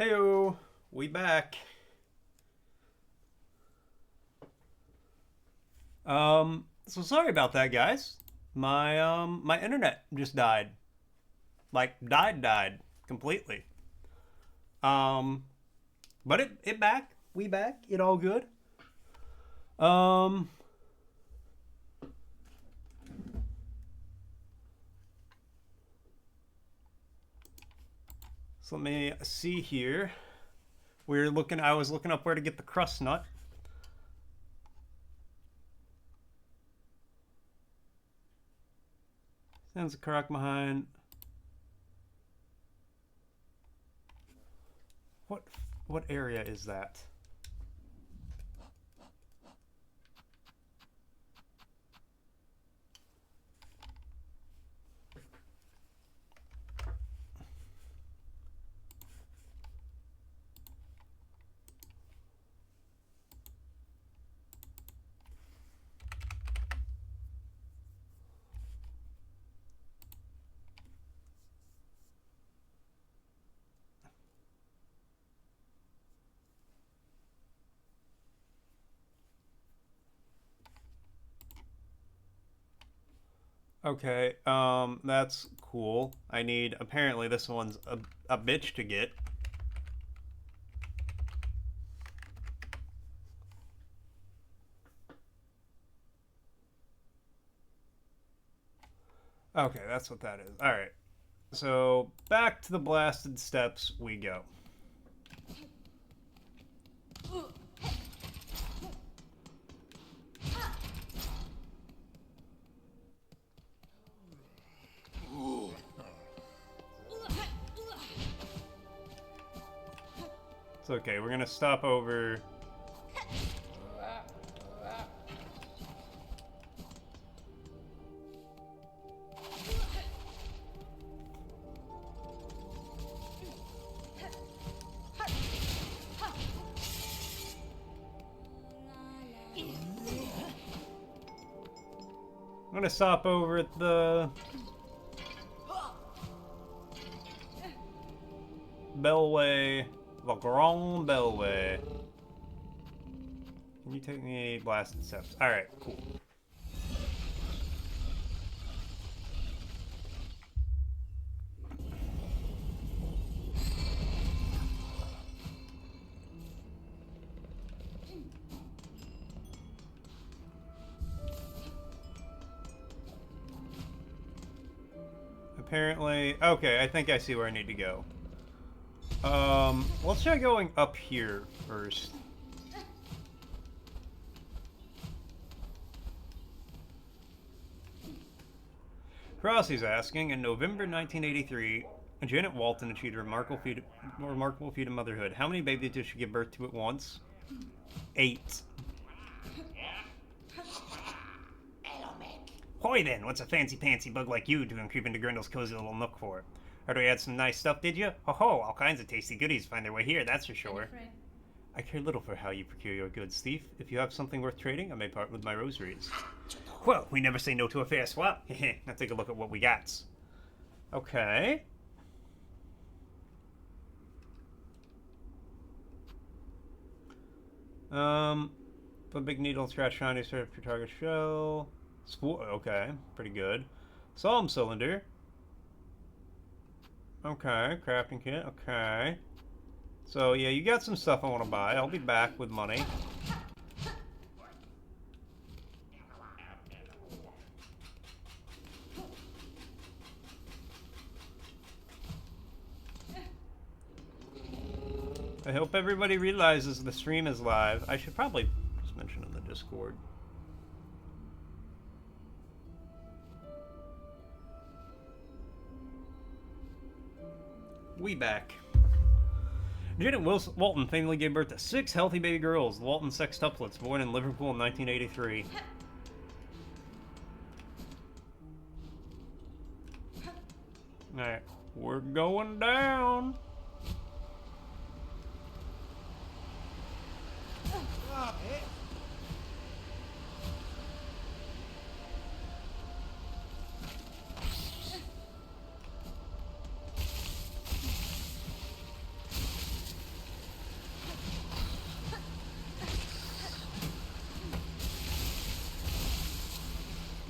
Heyo, we back. So sorry about that, guys. My internet just died. Like died completely. Um, but it back. We back. It all good. Um, so let me see here. I was looking up where to get the crust nut. Sounds correct behind. What what area is that? Okay, that's cool. I need, apparently this one's a bitch to get. Okay, that's what that is. Alright, so back to the blasted steps we go. It's okay, we're gonna stop over. I'm gonna stop over at the Bellway, the Grand Bellway. Can you take me blasted steps? Alright, cool. Apparently, okay, I think I see where I need to go. Let's try going up here first. Crossie's asking, in November 1983, Janet Walton achieved a remarkable feat of motherhood. How many babies did she give birth to at once? 8. Hoy then, what's a fancy-pantsy bug like you doing creeping to Grendel's cozy little nook for? Heard we had some nice stuff, did you? Ho-ho, all kinds of tasty goodies find their way here, that's for sure. I care little for how you procure your goods, thief. If you have something worth trading, I may part with my rosaries. Well, we never say no to a fair swap. Now take a look at what we got. Okay. The big needle scratch shiny serve for target shell. Okay, pretty good. Psalm cylinder. Okay, crafting kit. Okay. So yeah, you got some stuff I want to buy. I'll be back with money. I hope everybody realizes the stream is live. I should probably just mention in the Discord. We back. Janet Walton famously gave birth to 6 healthy baby girls, the Walton sextuplets, born in Liverpool in 1983. Alright, we're going down.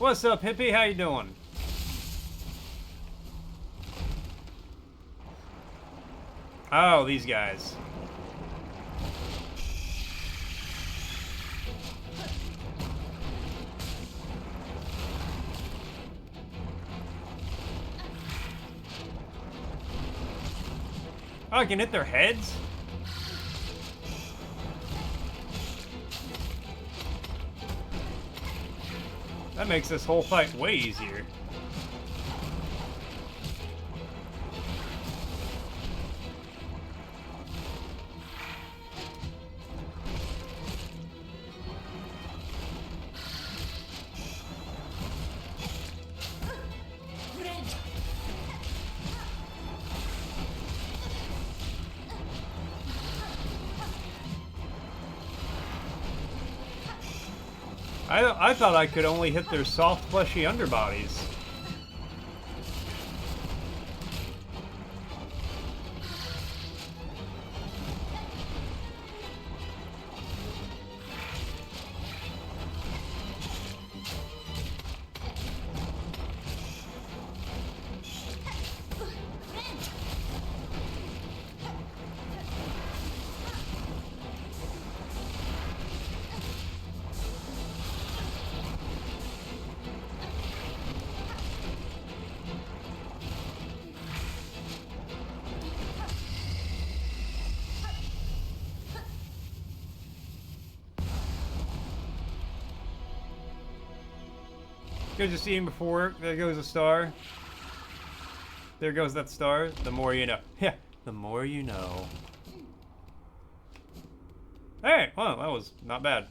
What's up, hippie? How you doing? Oh, these guys. Oh, I can hit their heads? That makes this whole fight way easier. I thought I could only hit their soft, fleshy underbodies. Good to see him before. There goes a star. There goes that star. The more you know. Yeah, the more you know. Hey, well, that was not bad.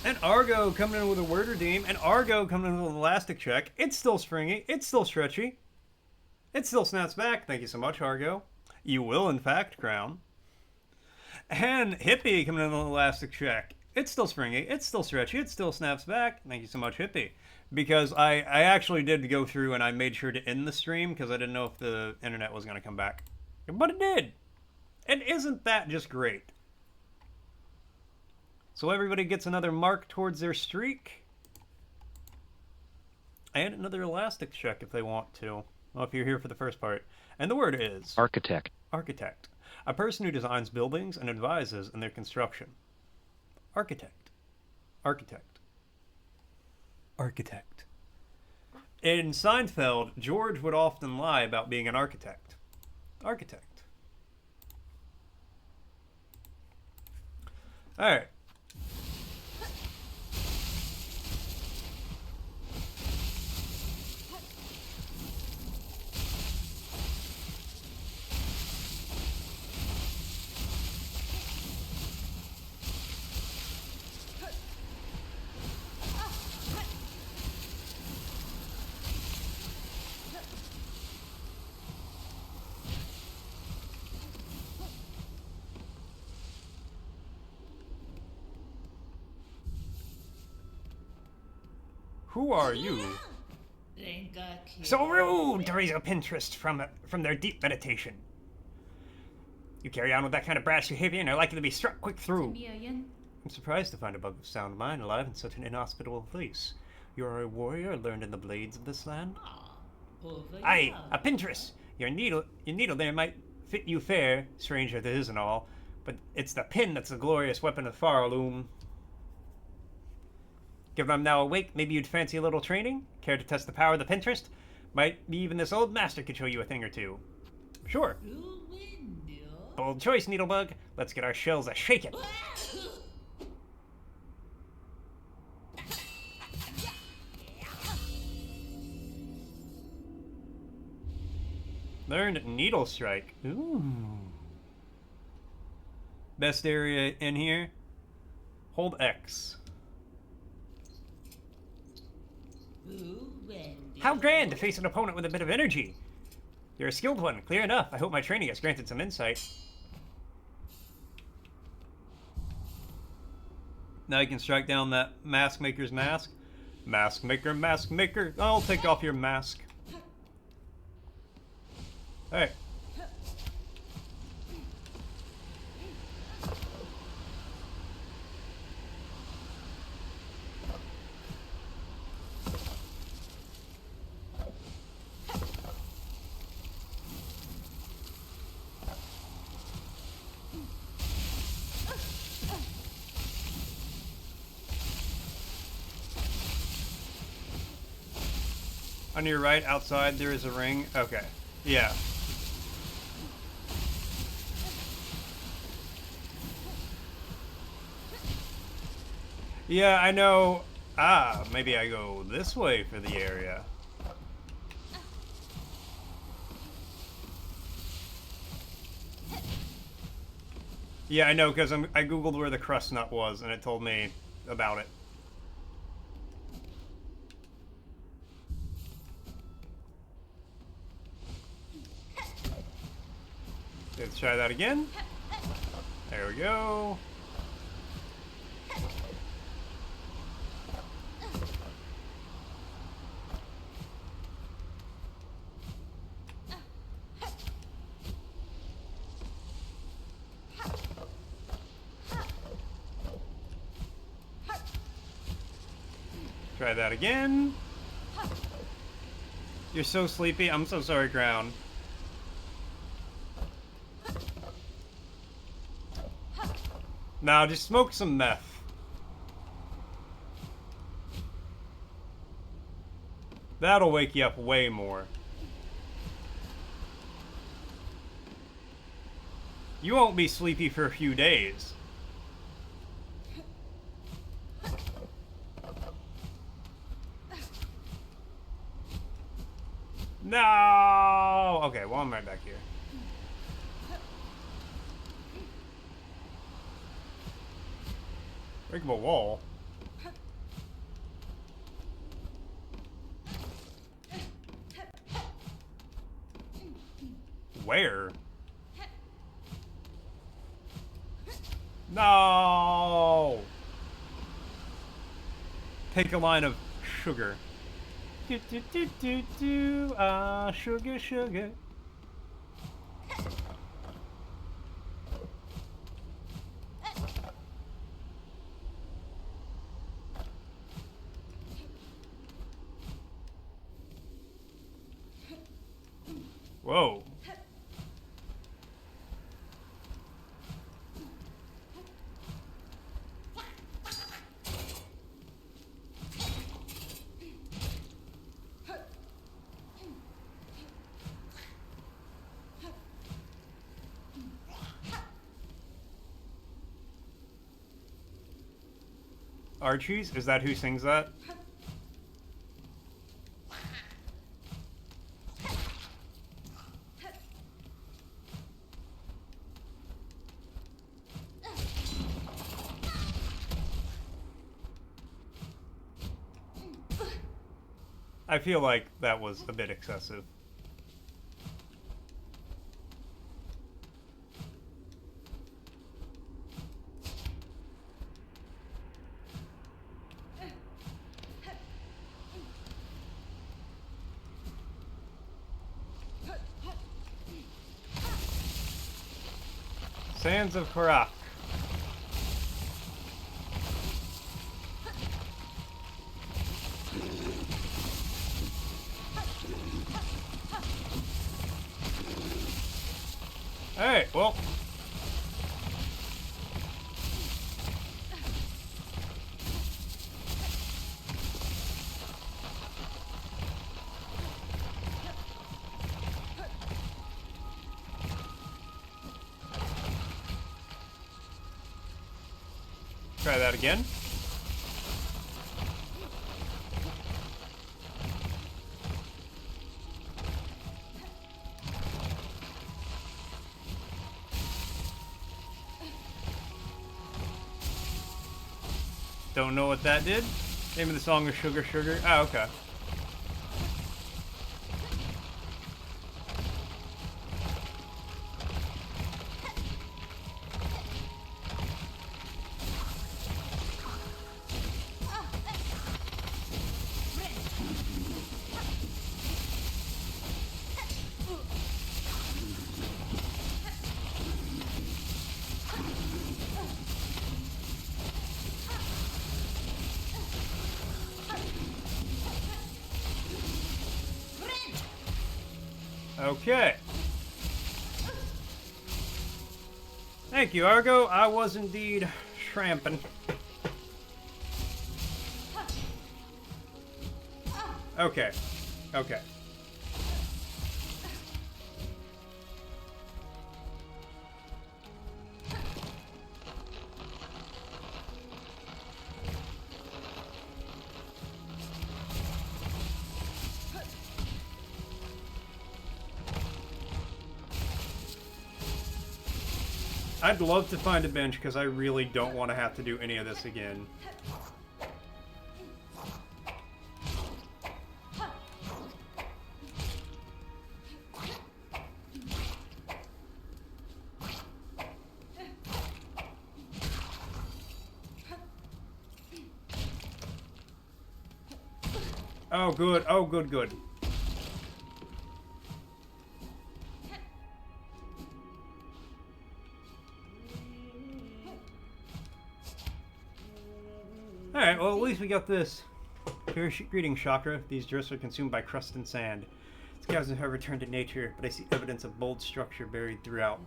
And Argo coming in with a word redeem, and Argo coming in with an elastic check. It's still springy, it's still stretchy. It still snaps back. Thank you so much, Argo. You will, in fact, crown. And Hippie coming in with an elastic check. It's still springy, it's still stretchy, it still snaps back. Thank you so much, Hippie. Because I actually did go through and I made sure to end the stream because I didn't know if the internet was going to come back. But it did. And isn't that just great? So everybody gets another mark towards their streak. And another elastic check if they want to. Well, if you're here for the first part. And the word is... Architect. Architect. A person who designs buildings and advises in their construction. Architect. Architect. Architect. In Seinfeld, George would often lie about being an architect. Architect. Alright. Who are you? So rude to raise up interest from their deep meditation. You carry on with that kind of brash behavior and are likely to be struck quick through. I'm surprised to find a bug of sound mind alive in such an inhospitable place. You are a warrior learned in the blades of this land? Aye, a Pinterest. Your needle there might fit you fair, stranger that is and all, but it's the pin that's the glorious weapon of Faraloom. Given I'm now awake, maybe you'd fancy a little training? Care to test the power of the Pinterest? Might be even this old master could show you a thing or two. Sure. Bold choice, Needlebug. Let's get our shells a-shaking. Learned Needle Strike. Ooh. Best area in here? Hold X. How grand to face an opponent with a bit of energy. You're a skilled one, clear enough. I hope my training has granted some insight. Now you can strike down that mask maker's mask. Mask maker. I'll take off your mask. Hey. On your right, outside, there is a ring. Okay. Yeah. Yeah, I know. Ah, maybe I go this way for the area. Yeah, I know, because I googled where the crust nut was, and it told me about it. Let's try that again. There we go. Try that again. You're so sleepy. I'm so sorry, Crown. Now just smoke some meth. That'll wake you up way more. You won't be sleepy for a few days. No! Okay, well, I'm right back here. Breakable wall. Where? No! Take a line of sugar. Do do do do do. Ah, sugar, sugar. Whoa. Archie's? Is that who sings that? I feel like that was a bit excessive. Sands of Karak. Alright, well. Try that again. Don't know what that did. Name of the song is Sugar Sugar. Oh, okay. Okay. Thank you, Argo. I was indeed tramping. Okay. Okay. I'd love to find a bench because I really don't want to have to do any of this again. Oh, good. Oh, good, good. Alright, well, at least we got this. Greetings, Chakra. These drifts are consumed by crust and sand. Scouts have returned to nature, but I see evidence of bold structure buried throughout.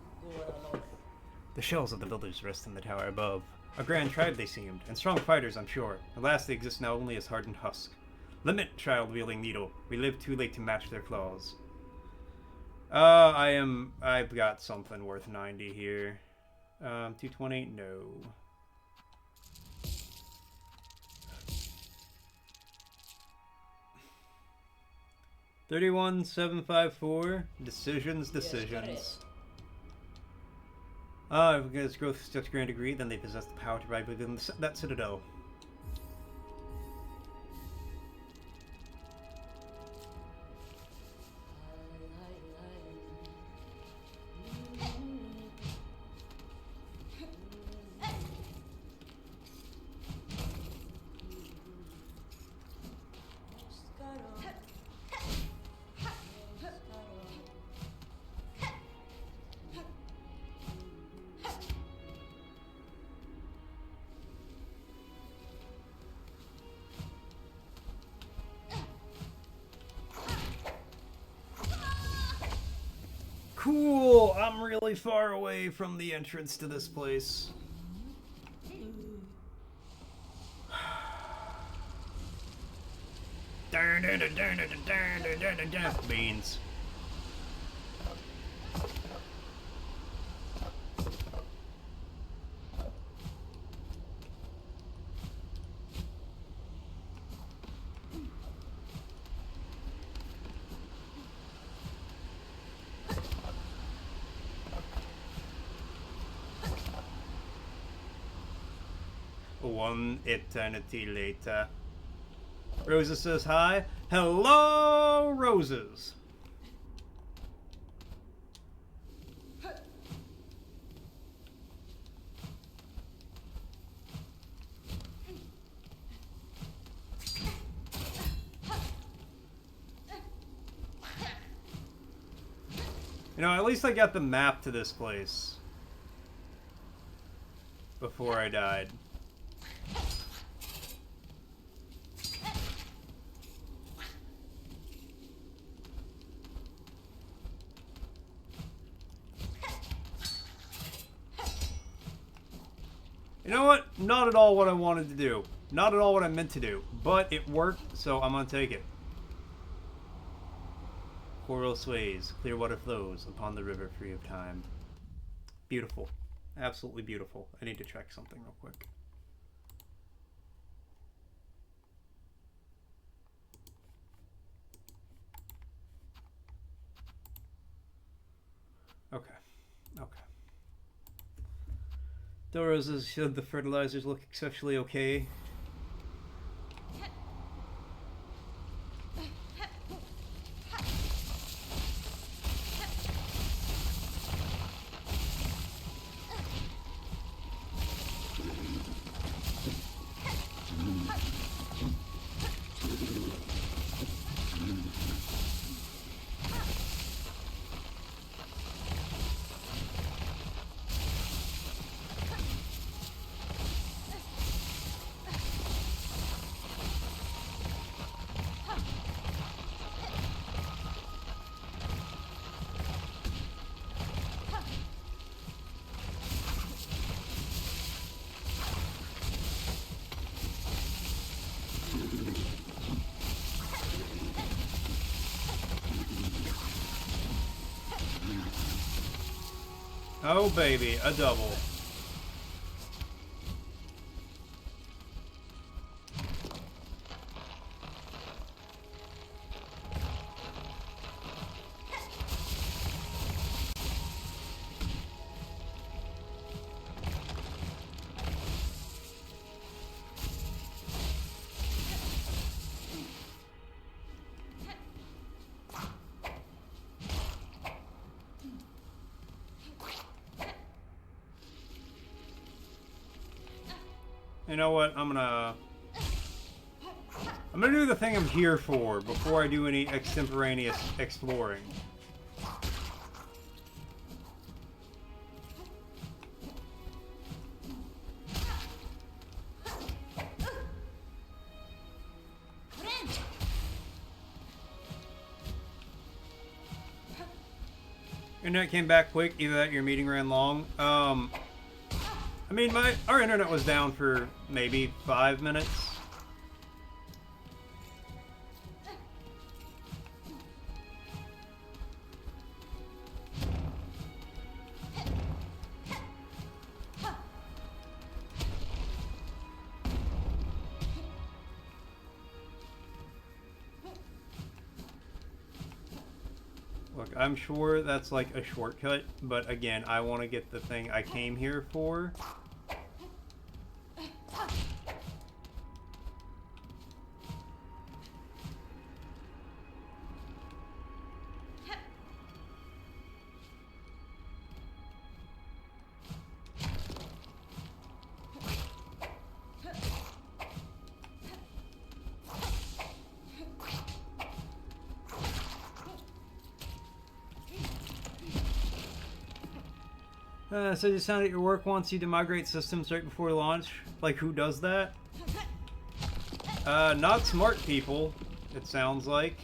The shells of the builders rest in the tower above. A grand tribe they seemed, and strong fighters, I'm sure. Alas, they exist now only as hardened husk. Limit, child-wielding needle. We live too late to match their flaws. I've got something worth 90 here. 220? No. $31,754. Decisions. If this growth is such grand degree, then they possess the power to ride within that citadel. Cool! I'm really far away from the entrance to this place. Beans. One eternity later. Rosa says hi. Hello, Roses. You know, at least I got the map to this place before I died. You know what? Not at all what I wanted to do. Not at all what I meant to do. But it worked, so I'm gonna take it. Coral sways, clear water flows upon the river free of time. Beautiful. Absolutely beautiful. I need to check something real quick. Okay. Okay. Doros said the fertilizers look exceptionally okay. Oh, baby, a double. You know what? I'm gonna do the thing I'm here for before I do any extemporaneous exploring. Internet came back quick, either that or your meeting ran long. I mean, our internet was down for maybe 5 minutes. Look, I'm sure that's like a shortcut, but again, I want to get the thing I came here for. So you sound at your work wants you to migrate systems right before launch? Like, who does that? Not smart people, it sounds like.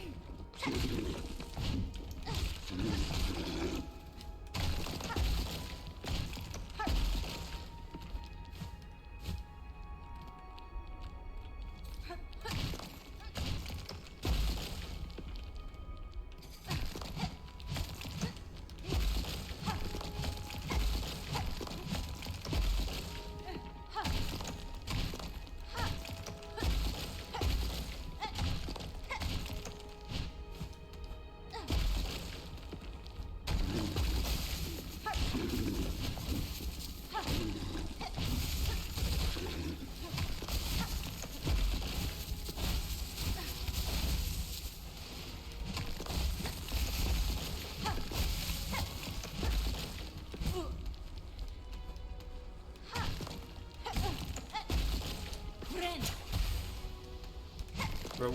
But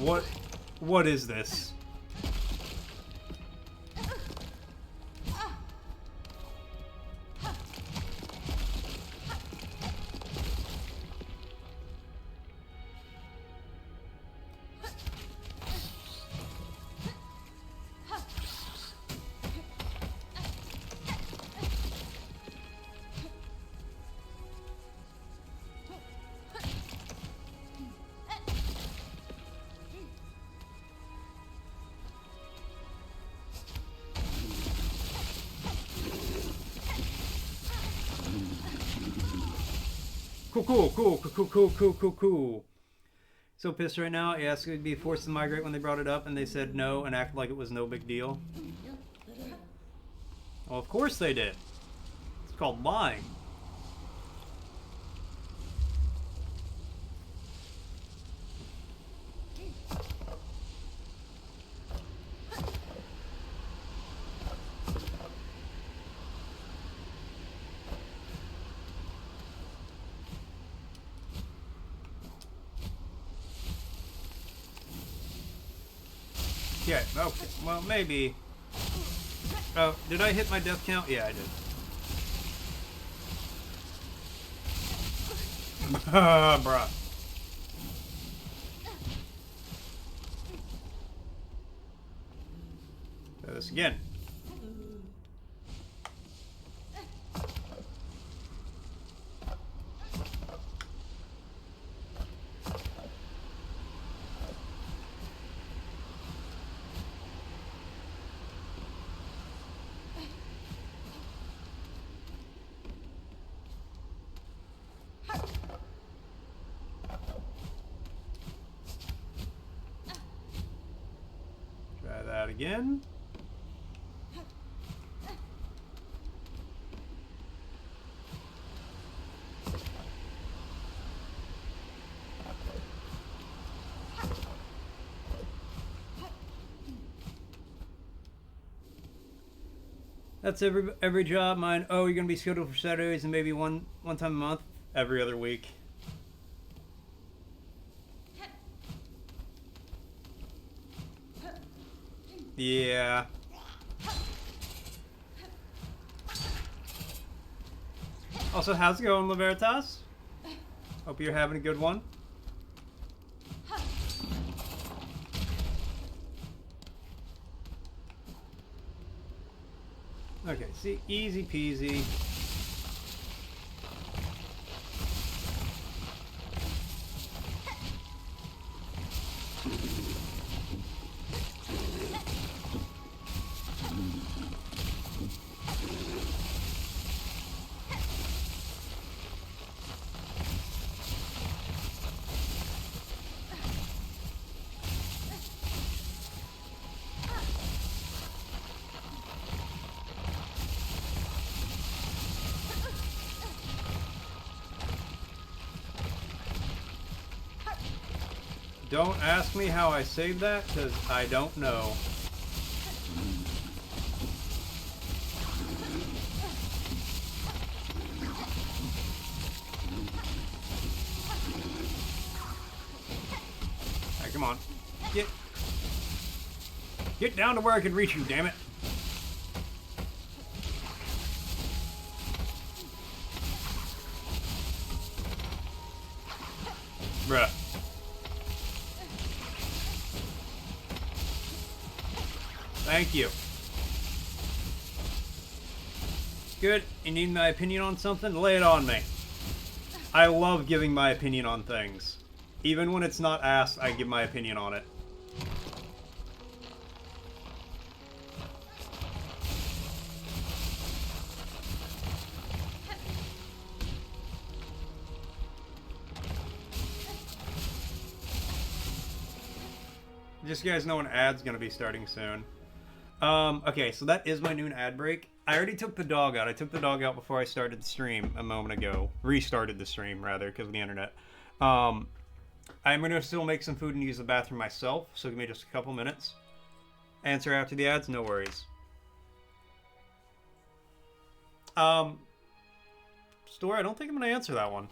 what is this? Cool. So pissed right now. He asked if he'd be forced to migrate when they brought it up, and they said no and acted like it was no big deal. Well, of course they did. It's called lying. Yeah, okay. Well, maybe. Oh, did I hit my death count? Yeah, I did. Bruh. Try this again. again. That's every job. Mine. Oh, you're gonna be scheduled for Saturdays and maybe one time a month, every other week. Yeah. Also, how's it going, Libertas? Hope you're having a good one. Okay, see, easy peasy. Don't ask me how I saved that, because I don't know. Alright, come on. Get down to where I can reach you, damn it. Bruh. Thank you. Good. You need my opinion on something? Lay it on me. I love giving my opinion on things. Even when it's not asked, I give my opinion on it. Just so you guys know, an ad's gonna be starting soon. Okay, so that is my noon ad break. I already took the dog out. I took the dog out before I started the stream a moment ago. Restarted the stream, rather, because of the internet. I'm going to still make some food and use the bathroom myself, so give me just a couple minutes. Answer after the ads, no worries. Store, I don't think I'm going to answer that one.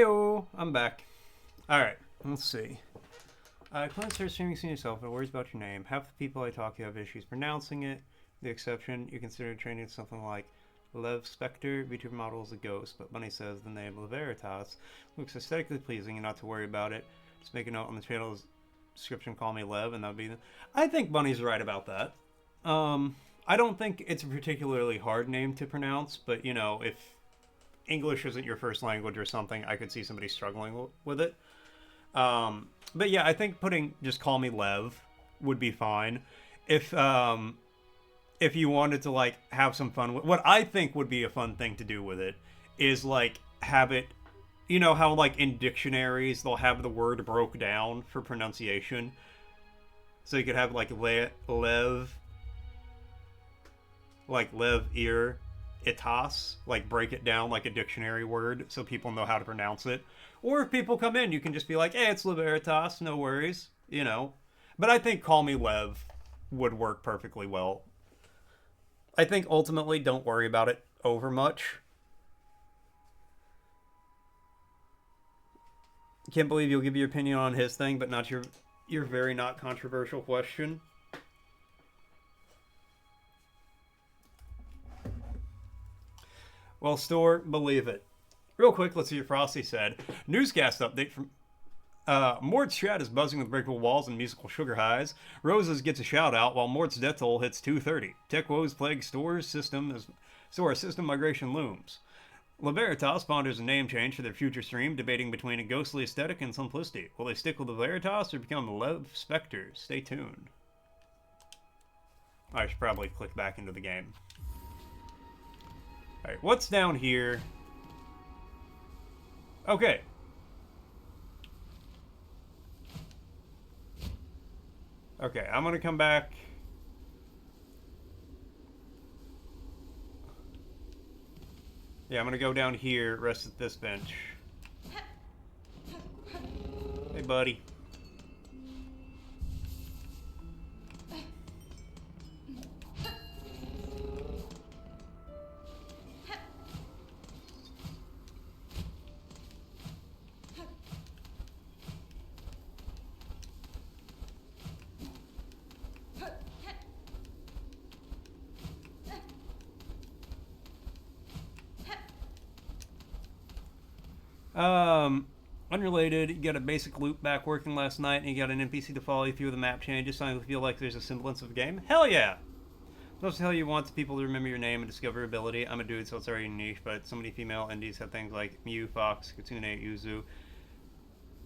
Heyo, I'm back. Alright, let's see. I plan to start streaming soon yourself, but worries about your name. Half the people I talk to have issues pronouncing it. The exception, you consider training something like Lev Spectre, VTuber model is a ghost, but Bunny says the name Leveritas looks aesthetically pleasing and not to worry about it. Just make a note on the channel's description, call me Lev, and that'll be... I think Bunny's right about that. I don't think it's a particularly hard name to pronounce, but, you know, if English isn't your first language or something, I could see somebody struggling with it. But yeah, I think putting just call me Lev would be fine. If you wanted to, like, have some fun with... What I think would be a fun thing to do with it is, like, have it... You know how, like, in dictionaries, they'll have the word broke down for pronunciation? So you could have, like, Lev... Like, Lev-ir itas. Like, break it down like a dictionary word so people know how to pronounce it. Or if people come in, you can just be like, hey, it's Leveritas, no worries, you know. But I think call me Lev would work perfectly well. I think ultimately don't worry about it over much. Can't believe you'll give your opinion on his thing, but not your very not controversial question. Well, store, believe it. Real quick, let's see what Frosty said. Newscast update from... Mort's chat is buzzing with breakable walls and musical sugar highs. Roses gets a shout out while Mort's death toll hits 230. Tech woes plague Store's system as Store's system migration looms. Leveritas ponders a name change for their future stream, debating between a ghostly aesthetic and simplicity. Will they stick with Leveritas or become Lev Spectre? Stay tuned. I should probably click back into the game. Alright, what's down here? Okay. Okay, I'm gonna come back. Yeah, I'm gonna go down here, rest at this bench. Hey, buddy. Unrelated, you got a basic loop back working last night, and you got an NPC to follow you through the map changes, so I feel like there's a semblance of a game. Hell yeah! Supposed to tell you wants people to remember your name and discoverability. I'm a dude, so it's already niche, but so many female indies have things like Mew, Fox, Kitsune, Yuzu.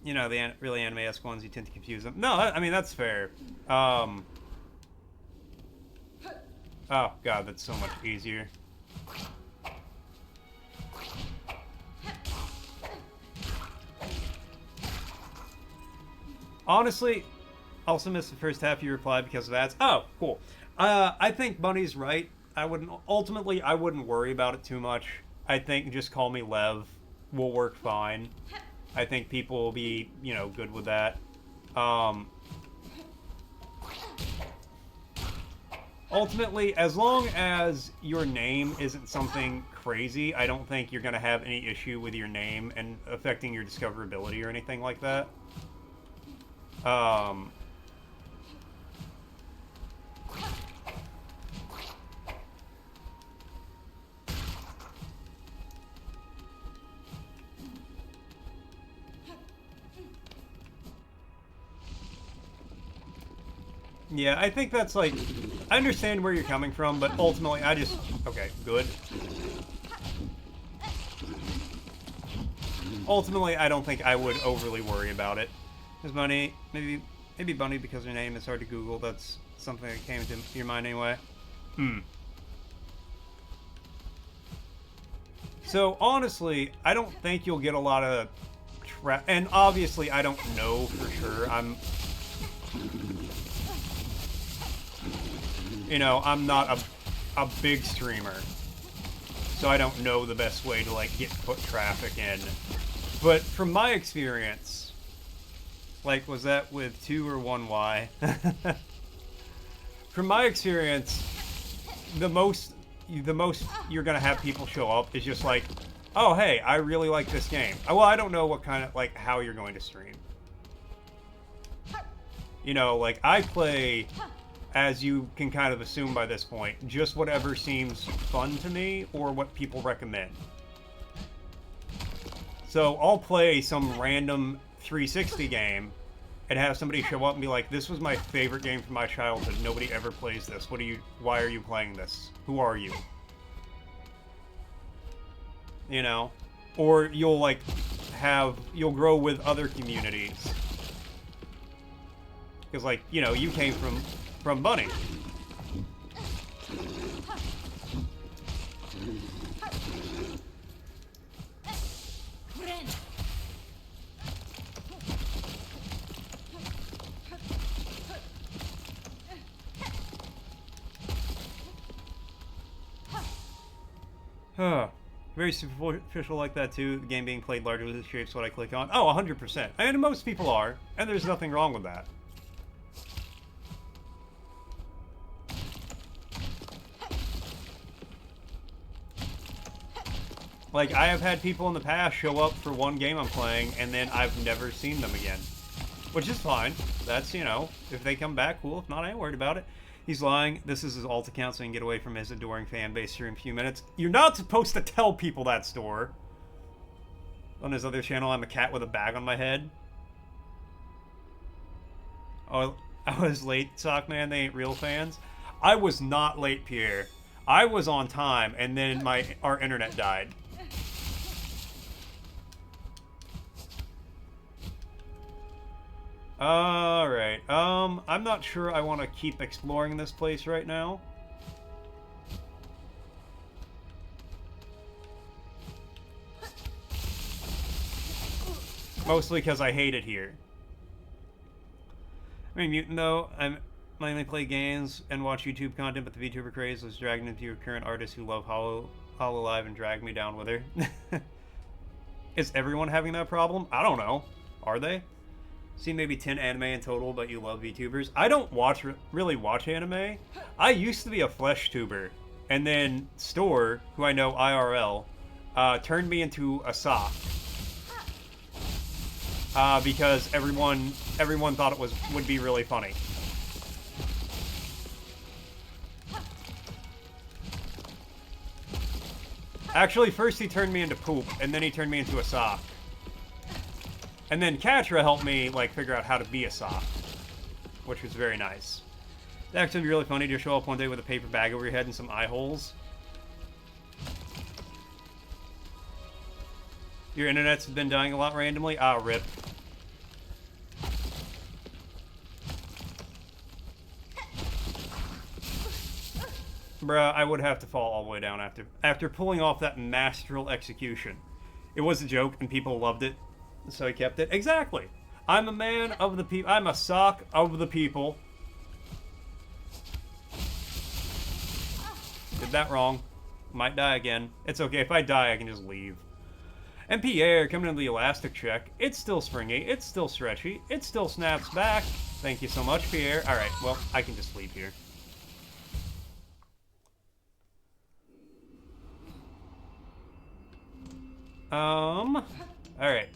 You know, the really anime-esque ones, you tend to confuse them. No, I mean, that's fair. Oh, God, that's so much easier. Honestly, also missed the first half of your reply because of ads. Oh, cool. I think Bunny's right. I wouldn't worry about it too much. I think just call me Lev will work fine. I think people will be, you know, good with that. Ultimately, as long as your name isn't something crazy, I don't think you're going to have any issue with your name and affecting your discoverability or anything like that. Yeah, I think that's like... I understand where you're coming from, but ultimately I just... Okay, good. Ultimately, I don't think I would overly worry about it. Is Bunny... Maybe Bunny because her name is hard to Google. That's something that came to your mind anyway. So, honestly, I don't think you'll get a lot of... And obviously, I don't know for sure. You know, I'm not a big streamer. So I don't know the best way to, like, get foot traffic in. But from my experience... Like, was that with 2 or 1Y? From my experience, the most you're gonna have people show up is just like, oh, hey, I really like this game. Well, I don't know what kind of, like, how you're going to stream. You know, like, I play, as you can kind of assume by this point, just whatever seems fun to me or what people recommend. So I'll play some random 360 game and have somebody show up and be like, this was my favorite game from my childhood. Nobody ever plays this. Why are you playing this? Who are you? You know? Or you'll, like, you'll grow with other communities. Because, like, you know, you came from Bunny. Huh. Very superficial like that, too. The game being played largely shapes what I click on. Oh, 100%. And most people are. And there's nothing wrong with that. Like, I have had people in the past show up for one game I'm playing, and then I've never seen them again. Which is fine. That's, you know, if they come back, cool. If not, I ain't worried about it. He's lying. This is his alt account so he can get away from his adoring fan base here in a few minutes. You're not supposed to tell people that, store. On his other channel, I'm a cat with a bag on my head. Oh, I was late, Sockman. They ain't real fans. I was not late, Pierre. I was on time, and then our internet died. Alright, I'm not sure I want to keep exploring this place right now. Mostly because I hate it here. I mean, Mutant, though, I mainly play games and watch YouTube content, but the VTuber craze was dragged into your current artists who love Hololive and dragged me down with her. Is everyone having that problem? I don't know. Are they? See maybe 10 anime in total, but you love VTubers. I don't really watch anime. I used to be a flesh tuber, and then Store, who I know IRL, turned me into a sock. Because everyone thought it would be really funny. Actually, first he turned me into poop, and then he turned me into a sock. And then Katra helped me, like, figure out how to be a sock, which was very nice. It'd actually be really funny to show up one day with a paper bag over your head and some eye holes. Your internet's been dying a lot randomly? Ah, rip. Bruh, I would have to fall all the way down after pulling off that masterful execution. It was a joke, and people loved it. So he kept it. Exactly. I'm a man of the people. I'm a sock of the people. Did that wrong. Might die again. It's okay. If I die, I can just leave. And Pierre, coming into the elastic check. It's still springy. It's still stretchy. It still snaps back. Thank you so much, Pierre. Alright, well, I can just leave here. Alright.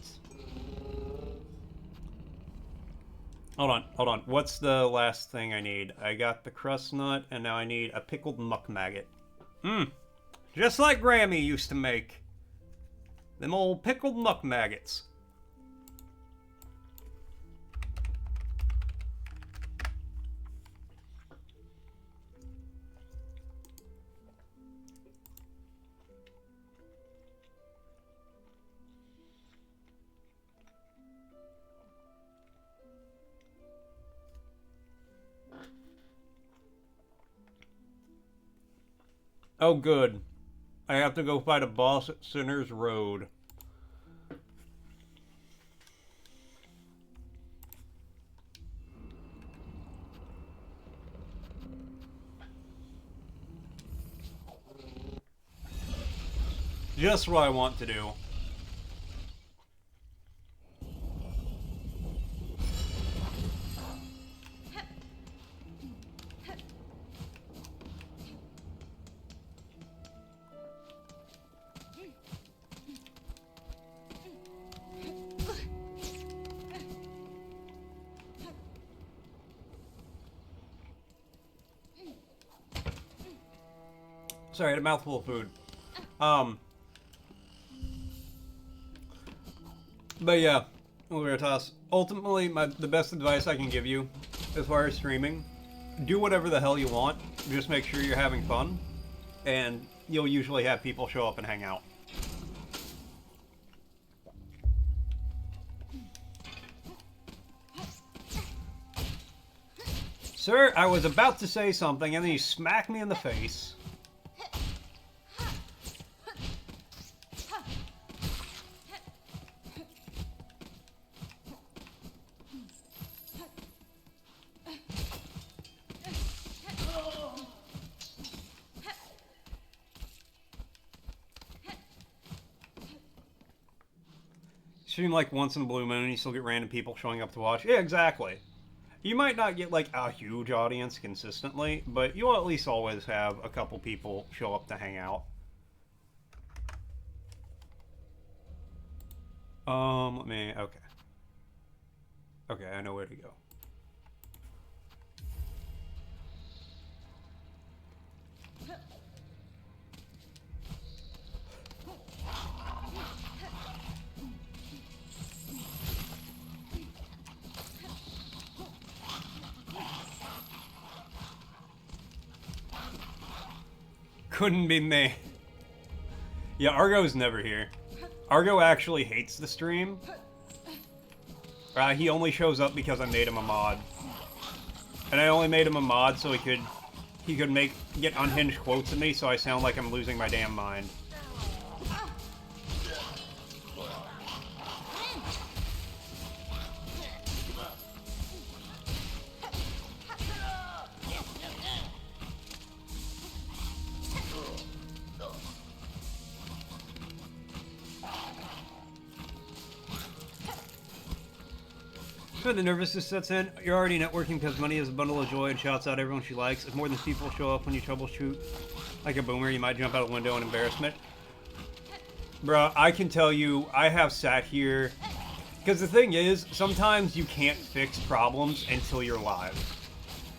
Hold on. What's the last thing I need? I got the crust nut, and now I need a pickled muck maggot. Just like Grammy used to make. Them old pickled muck maggots. Oh, good. I have to go fight a boss at Sinner's Road. Just what I want to do. Sorry, I had a mouthful of food. But yeah, Veritas. Ultimately, the best advice I can give you, as far as streaming, do whatever the hell you want. Just make sure you're having fun, and you'll usually have people show up and hang out. Sir, I was about to say something, and then you smacked me in the face. Stream like once in a blue moon, and you still get random people showing up to watch. Yeah, exactly. You might not get like a huge audience consistently, but you'll at least always have a couple people show up to hang out. Let me, okay. Okay, I know where to go. Couldn't be me. Yeah, Argo's never here. Argo actually hates the stream. He only shows up because I made him a mod. And I only made him a mod so he could get unhinged quotes at me so I sound like I'm losing my damn mind. The nervousness sets in. You're already networking because money is a bundle of joy and shouts out everyone she likes. If more than people show up when you troubleshoot like a boomer, you might jump out a window in embarrassment. Bruh, I can tell you, I have sat here... Because the thing is, sometimes you can't fix problems until you're live.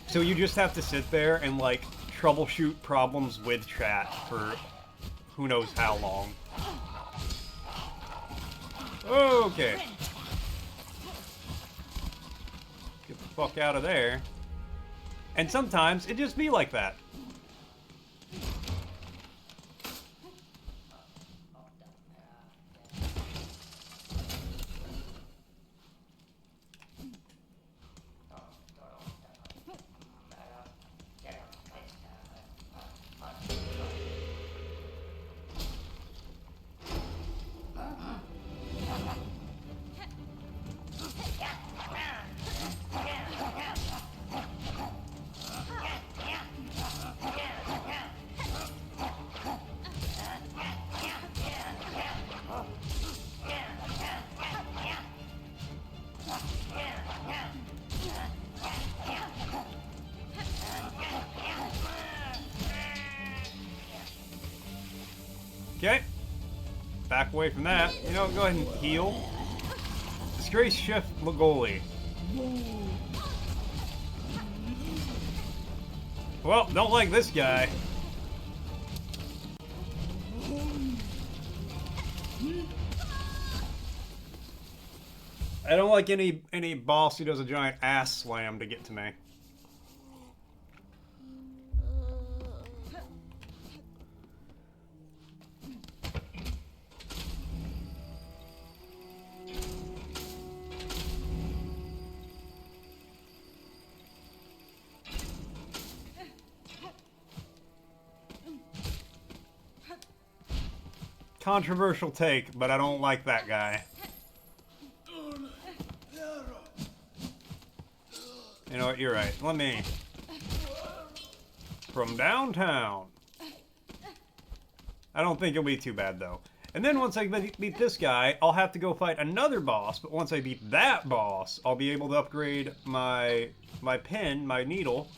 So you just have to sit there and, like, troubleshoot problems with chat for who knows how long. Okay. Get the fuck out of there. And sometimes it just be like that. Okay. Back away from that. You know, go ahead and heal. Disgrace Chef Lagoli. Well, don't like this guy. I don't like any boss who does a giant ass slam to get to me. Controversial take, but I don't like that guy. You know what, you're right. Let me... From downtown. I don't think it'll be too bad, though. And then once I beat this guy, I'll have to go fight another boss, but once I beat that boss, I'll be able to upgrade my pen, my needle,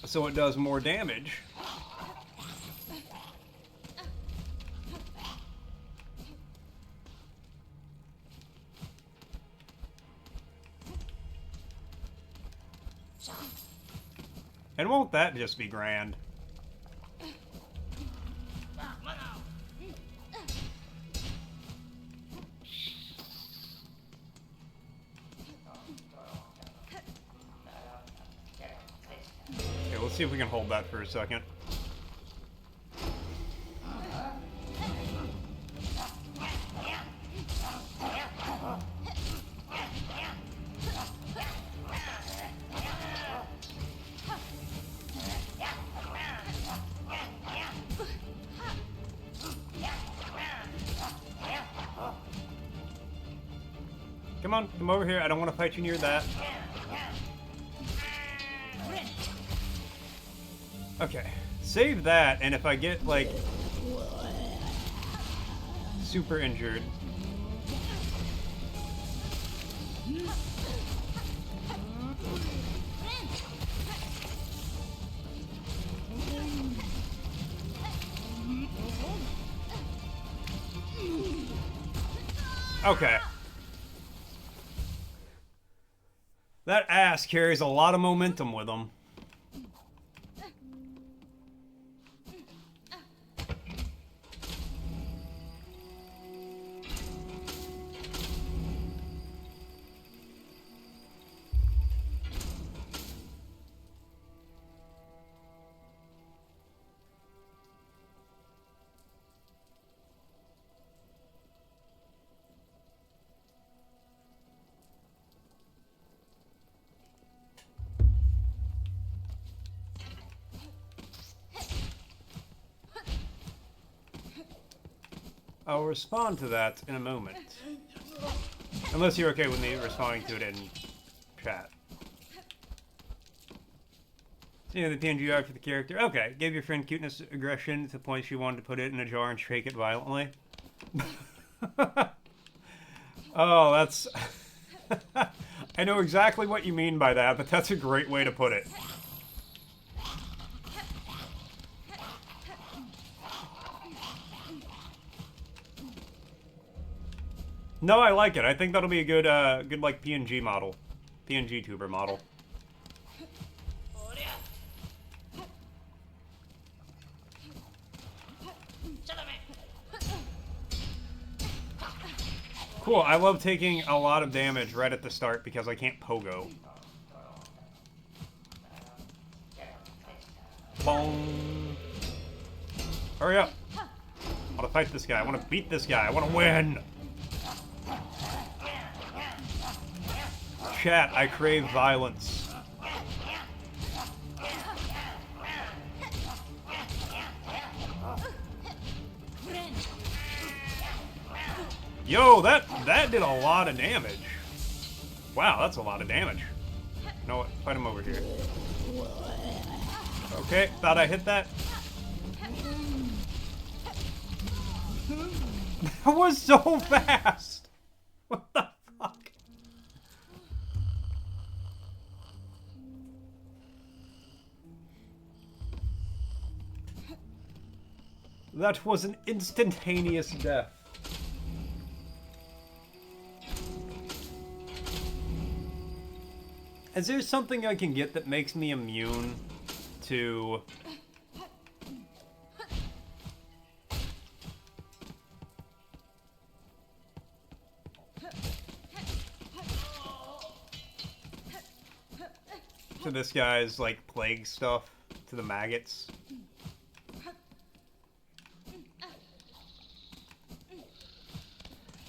so it does more damage. And won't that just be grand? Okay, let's see if we can hold that for a second. Come on, come over here. I don't want to fight you near that. Okay, save that, and if I get, like, super injured... Okay. That ass carries a lot of momentum with him. I'll respond to that in a moment. Unless you're okay with me responding to it in chat. So, yeah, the PNG for the character. Okay, gave your friend cuteness aggression to the point she wanted to put it in a jar and shake it violently. Oh, that's... I know exactly what you mean by that, but that's a great way to put it. No, I like it. I think that'll be a good, good like PNG model, pngtuber model. Cool. I love taking a lot of damage right at the start because I can't pogo. Boom. Hurry up. I want to fight this guy. I want to beat this guy. I want to win. Chat, I crave violence. Yo, that did a lot of damage. Wow, that's a lot of damage. You know what? Fight him over here. Okay, thought I hit that. That was so fast. What the fuck? That was an instantaneous death. Is there something I can get that makes me immune to... to this guy's, like, plague stuff? To the maggots?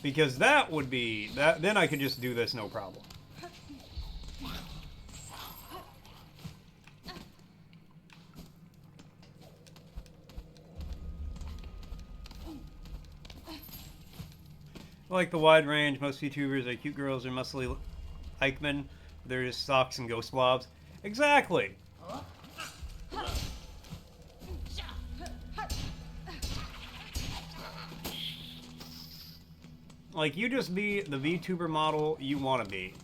Because that would be... then I could just do this no problem. Like the wide range, most VTubers are cute girls or muscly Eichmann. They're just socks and ghost blobs. Exactly! Like, you just be the VTuber model you want to be.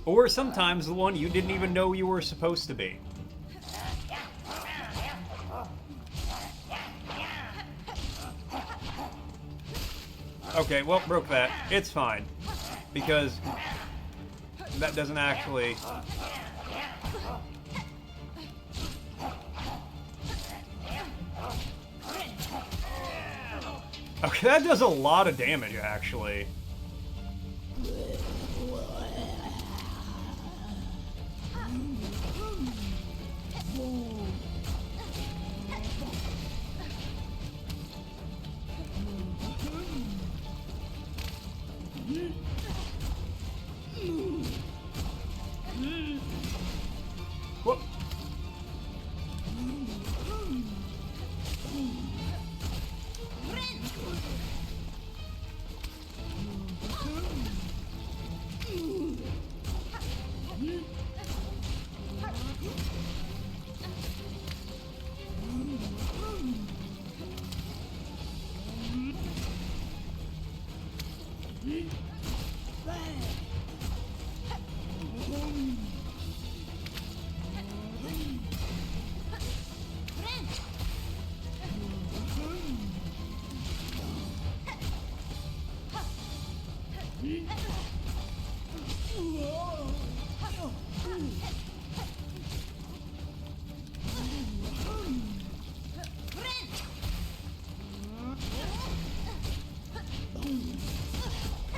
Or sometimes the one you didn't even know you were supposed to be. Okay, well, broke that. It's fine. Because That doesn't actually... Okay, that does a lot of damage, actually. Whoop.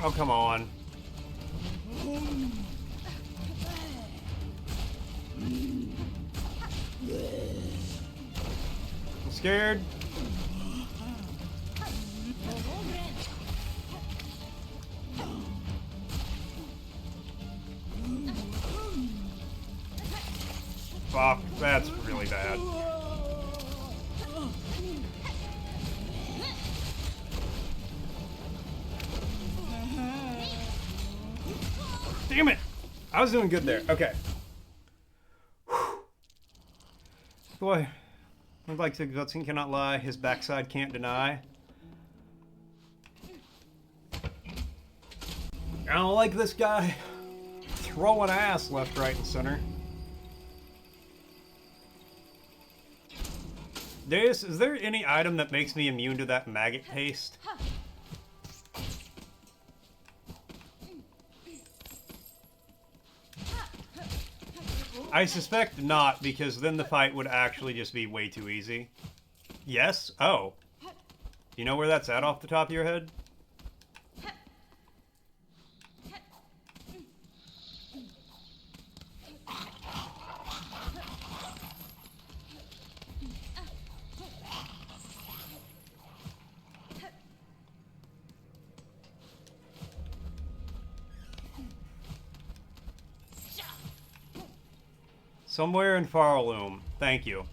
Oh, come on. I'm scared. Fuck, that's really bad. Damn it! I was doing good there. Okay. Whew. Boy, I'd like to Gutsing cannot lie, his backside can't deny. I don't like this guy throwing ass left, right, and center. Is there any item that makes me immune to that maggot paste? I suspect not, because then the fight would actually just be way too easy. Yes? Oh. Do you know where that's at off the top of your head? Somewhere in Farloom. Thank you.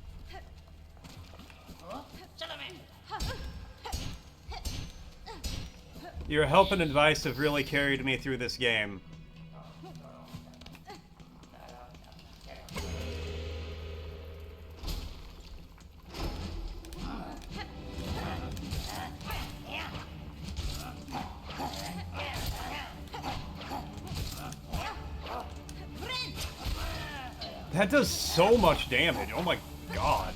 Your help and advice have really carried me through this game. That does so much damage. Oh my god.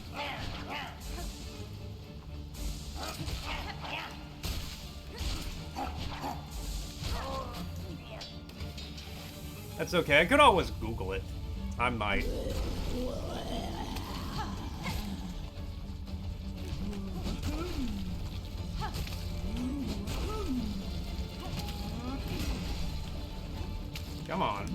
That's okay. I could always Google it. I might. Come on.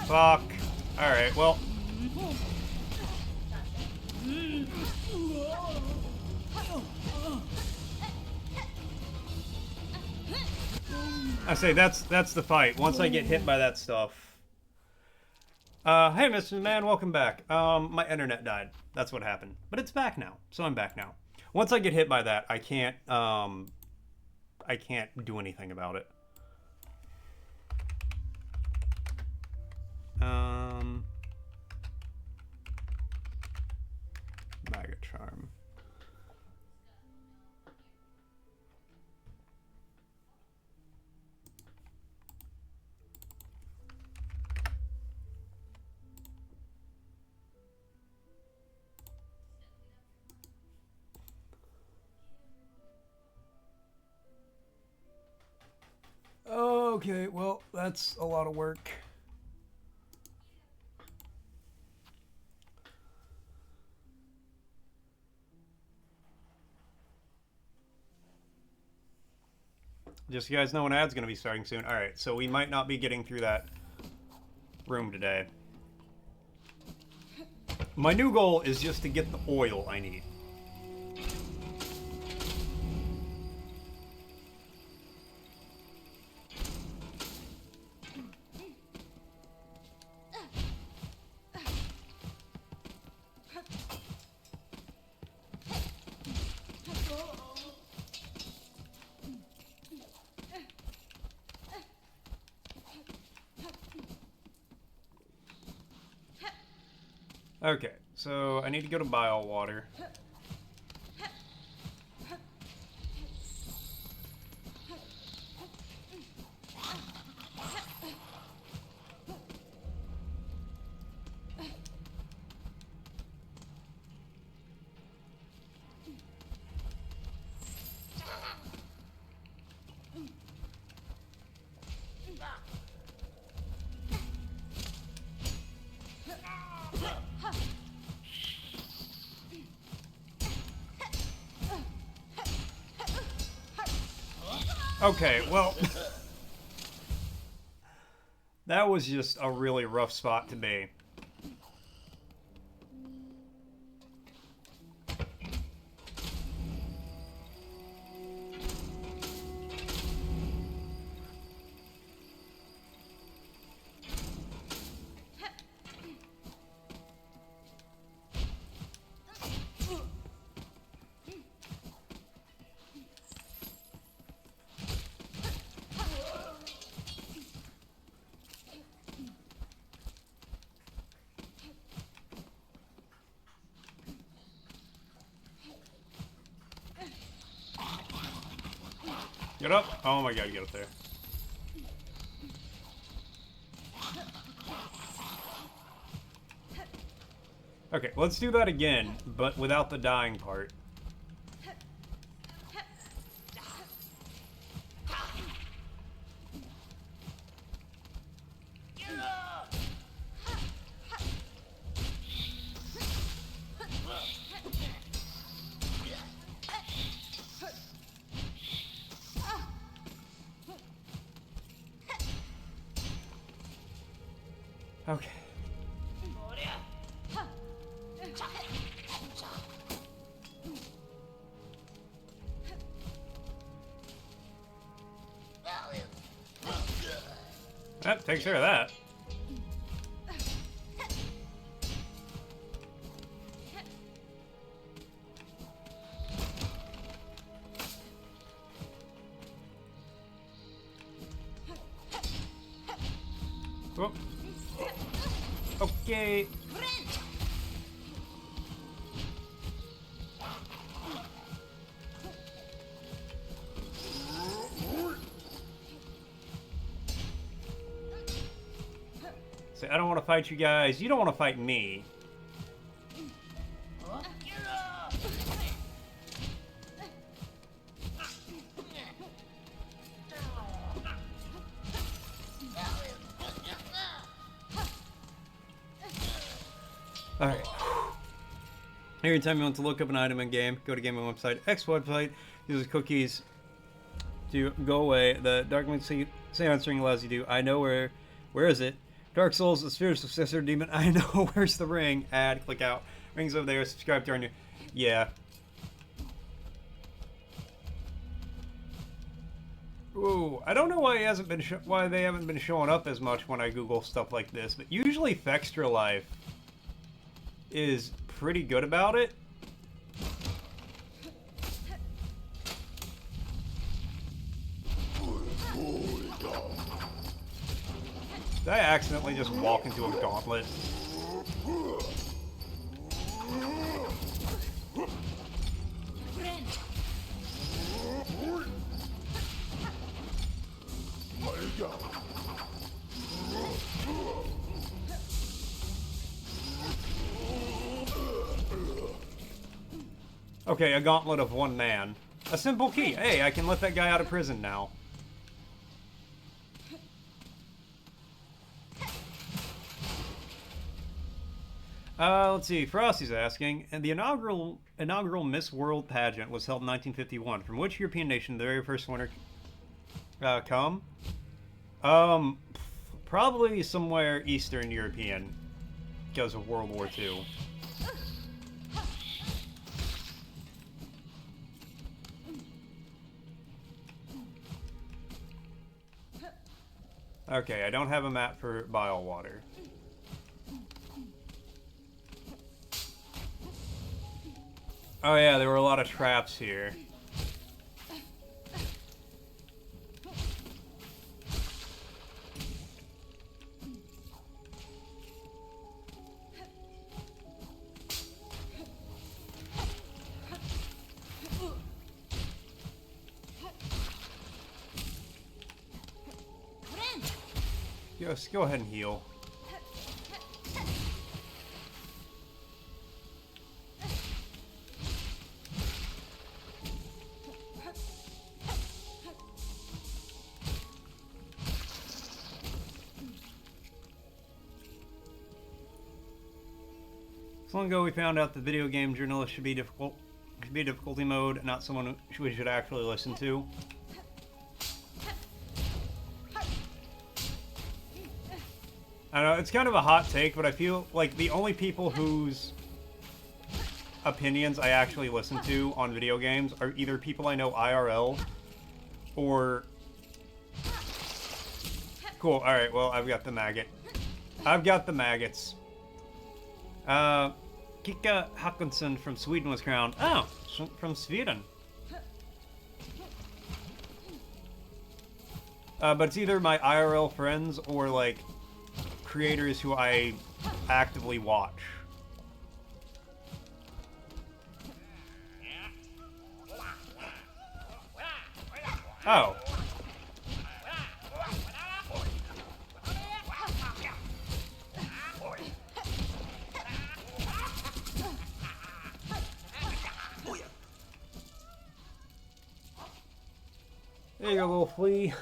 Fuck. Alright, well. I say that's the fight. Once I get hit by that stuff. Hey Mr. Man, welcome back. My internet died. That's what happened. But it's back now. So I'm back now. Once I get hit by that, I can't do anything about it. Okay, well, that's a lot of work. Just so you guys know, an ad's going to be starting soon. Alright, so we might not be getting through that room today. My new goal is just to get the oil I need. Okay, so I need to go to bile water. Okay, well, that was just a really rough spot to be. Get up! Oh my god, get up there. Okay, let's do that again, but without the dying part. Okay. That takes care of that. Whoop. Okay. Say, I don't want to fight you guys. You don't want to fight me. Alright. Every time you want to look up an item in game, go to gaming website, X website, uses cookies to go away. The Darkmoon Seance Ring allows you to, I know where is it? Dark Souls, the spiritual successor demon, I know where's the ring. Add, click out. Ring's over there, subscribe to our new... Yeah. Ooh, I don't know why they haven't been showing up as much when I Google stuff like this, but usually Fextra Life is pretty good about it. Did I accidentally just walk into a gauntlet? Okay, a gauntlet of one man. A simple key. Hey, I can let that guy out of prison now. Let's see. Frosty's asking, and the inaugural Miss World pageant was held in 1951. From which European nation did the very first winner come? Probably somewhere Eastern European, because of World War II. Okay, I don't have a map for bile water. Oh yeah, there were a lot of traps here. Yes, go ahead and heal. So long ago we found out the video game journalist should be difficulty mode, not someone we should actually listen to. I don't know, it's kind of a hot take, but I feel like the only people whose opinions I actually listen to on video games are either people I know IRL or... Cool, alright, well, I've got the maggot. I've got the maggots. Kika Håkansson from Sweden was crowned. Oh, from Sweden. But it's either my IRL friends or, like, creators who I actively watch. Oh. There you go, little flea.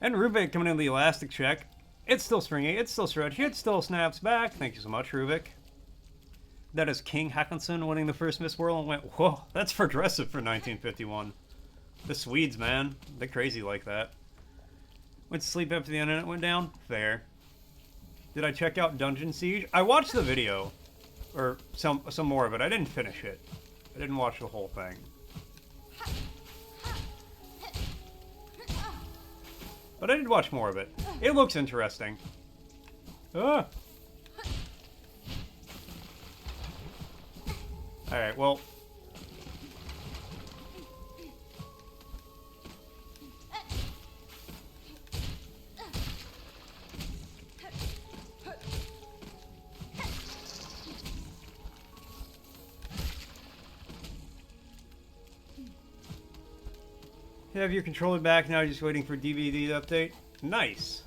And Rubik coming in the elastic check. It's still stringy, it's still stretchy, it still snaps back. Thank you so much, Rubik. That is King Håkansson winning the first Miss World and went, whoa, that's progressive for 1951. The Swedes, man. They're crazy like that. Went to sleep after the internet went down? Fair. Did I check out Dungeon Siege? I watched the video. Or some more of it. I didn't finish it. I didn't watch the whole thing. But I did watch more of it. It looks interesting. Ah. Alright, well. You have your controller back now, just waiting for DVD to update. Nice.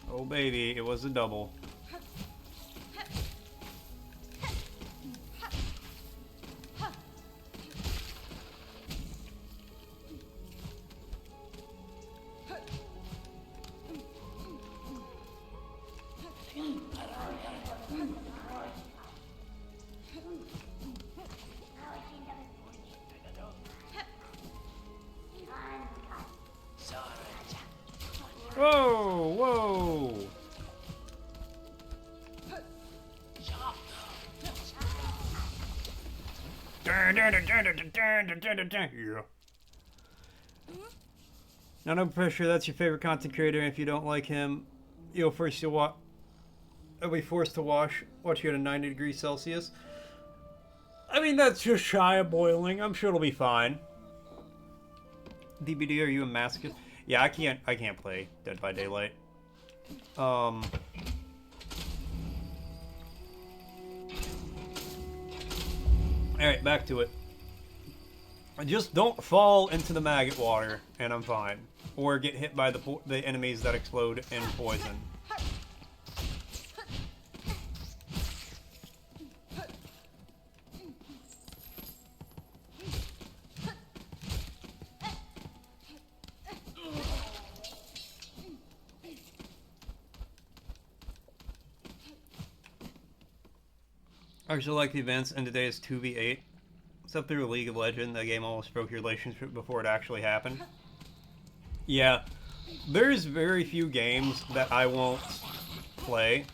Oh baby, it was a double. Whoa, whoa. Yeah. Now, no pressure. That's your favorite content creator. And if you don't like him, you'll be forced to watch you at a 90 degrees Celsius. I mean, that's just shy of boiling. I'm sure it'll be fine. DBD, are you a masochist? Yeah, I can't play Dead by Daylight. Alright, back to it. Just don't fall into the maggot water, and I'm fine. Or get hit by the enemies that explode in poison. I actually like the events, and today is 2v8. Except through League of Legends, that game almost broke your relationship before it actually happened. Yeah, there's very few games that I won't play.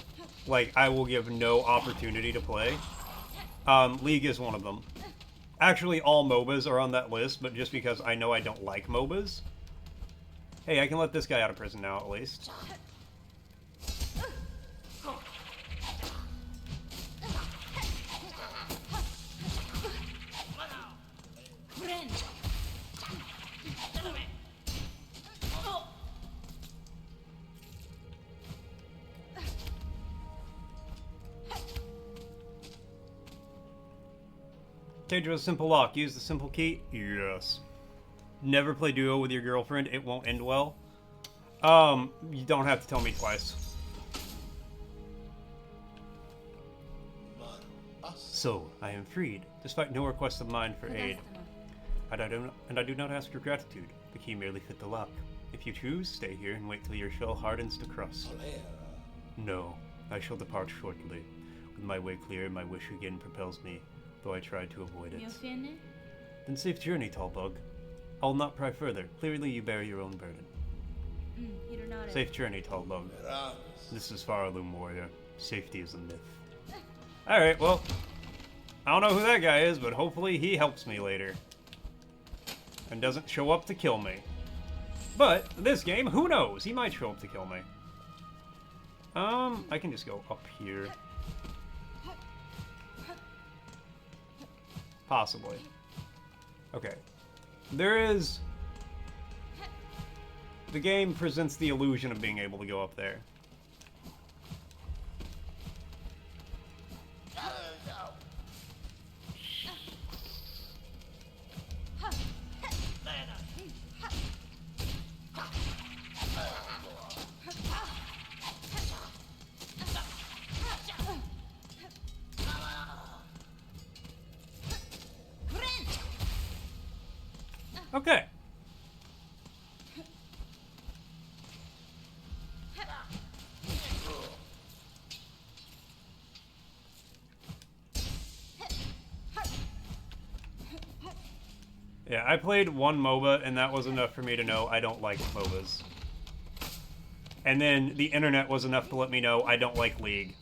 Like, I will give no opportunity to play. League is one of them. Actually, all MOBAs are on that list, but just because I know I don't like MOBAs. Hey, I can let this guy out of prison now, at least. Cage with a simple lock. Use the simple key. Yes. Never play duo with your girlfriend. It won't end well. You don't have to tell me twice. So, I am freed, despite no request of mine for aid. And I do not ask for gratitude. The key merely fit the lock. If you choose, stay here and wait till your shell hardens to crust. No, I shall depart shortly. With my way clear, my wish again propels me, though I tried to avoid it. Then safe journey, tall bug. I'll not pry further. Clearly you bear your own burden. Safe journey, tall bug. This is Faraloom Warrior. Safety is a myth. Alright, well, I don't know who that guy is, but hopefully he helps me later. And doesn't show up to kill me. But, this game, who knows? He might show up to kill me. I can just go up here. Possibly. Okay. There is... The game presents the illusion of being able to go up there. Okay. Yeah, I played one MOBA, and that was enough for me to know I don't like MOBAs. And then the internet was enough to let me know I don't like League.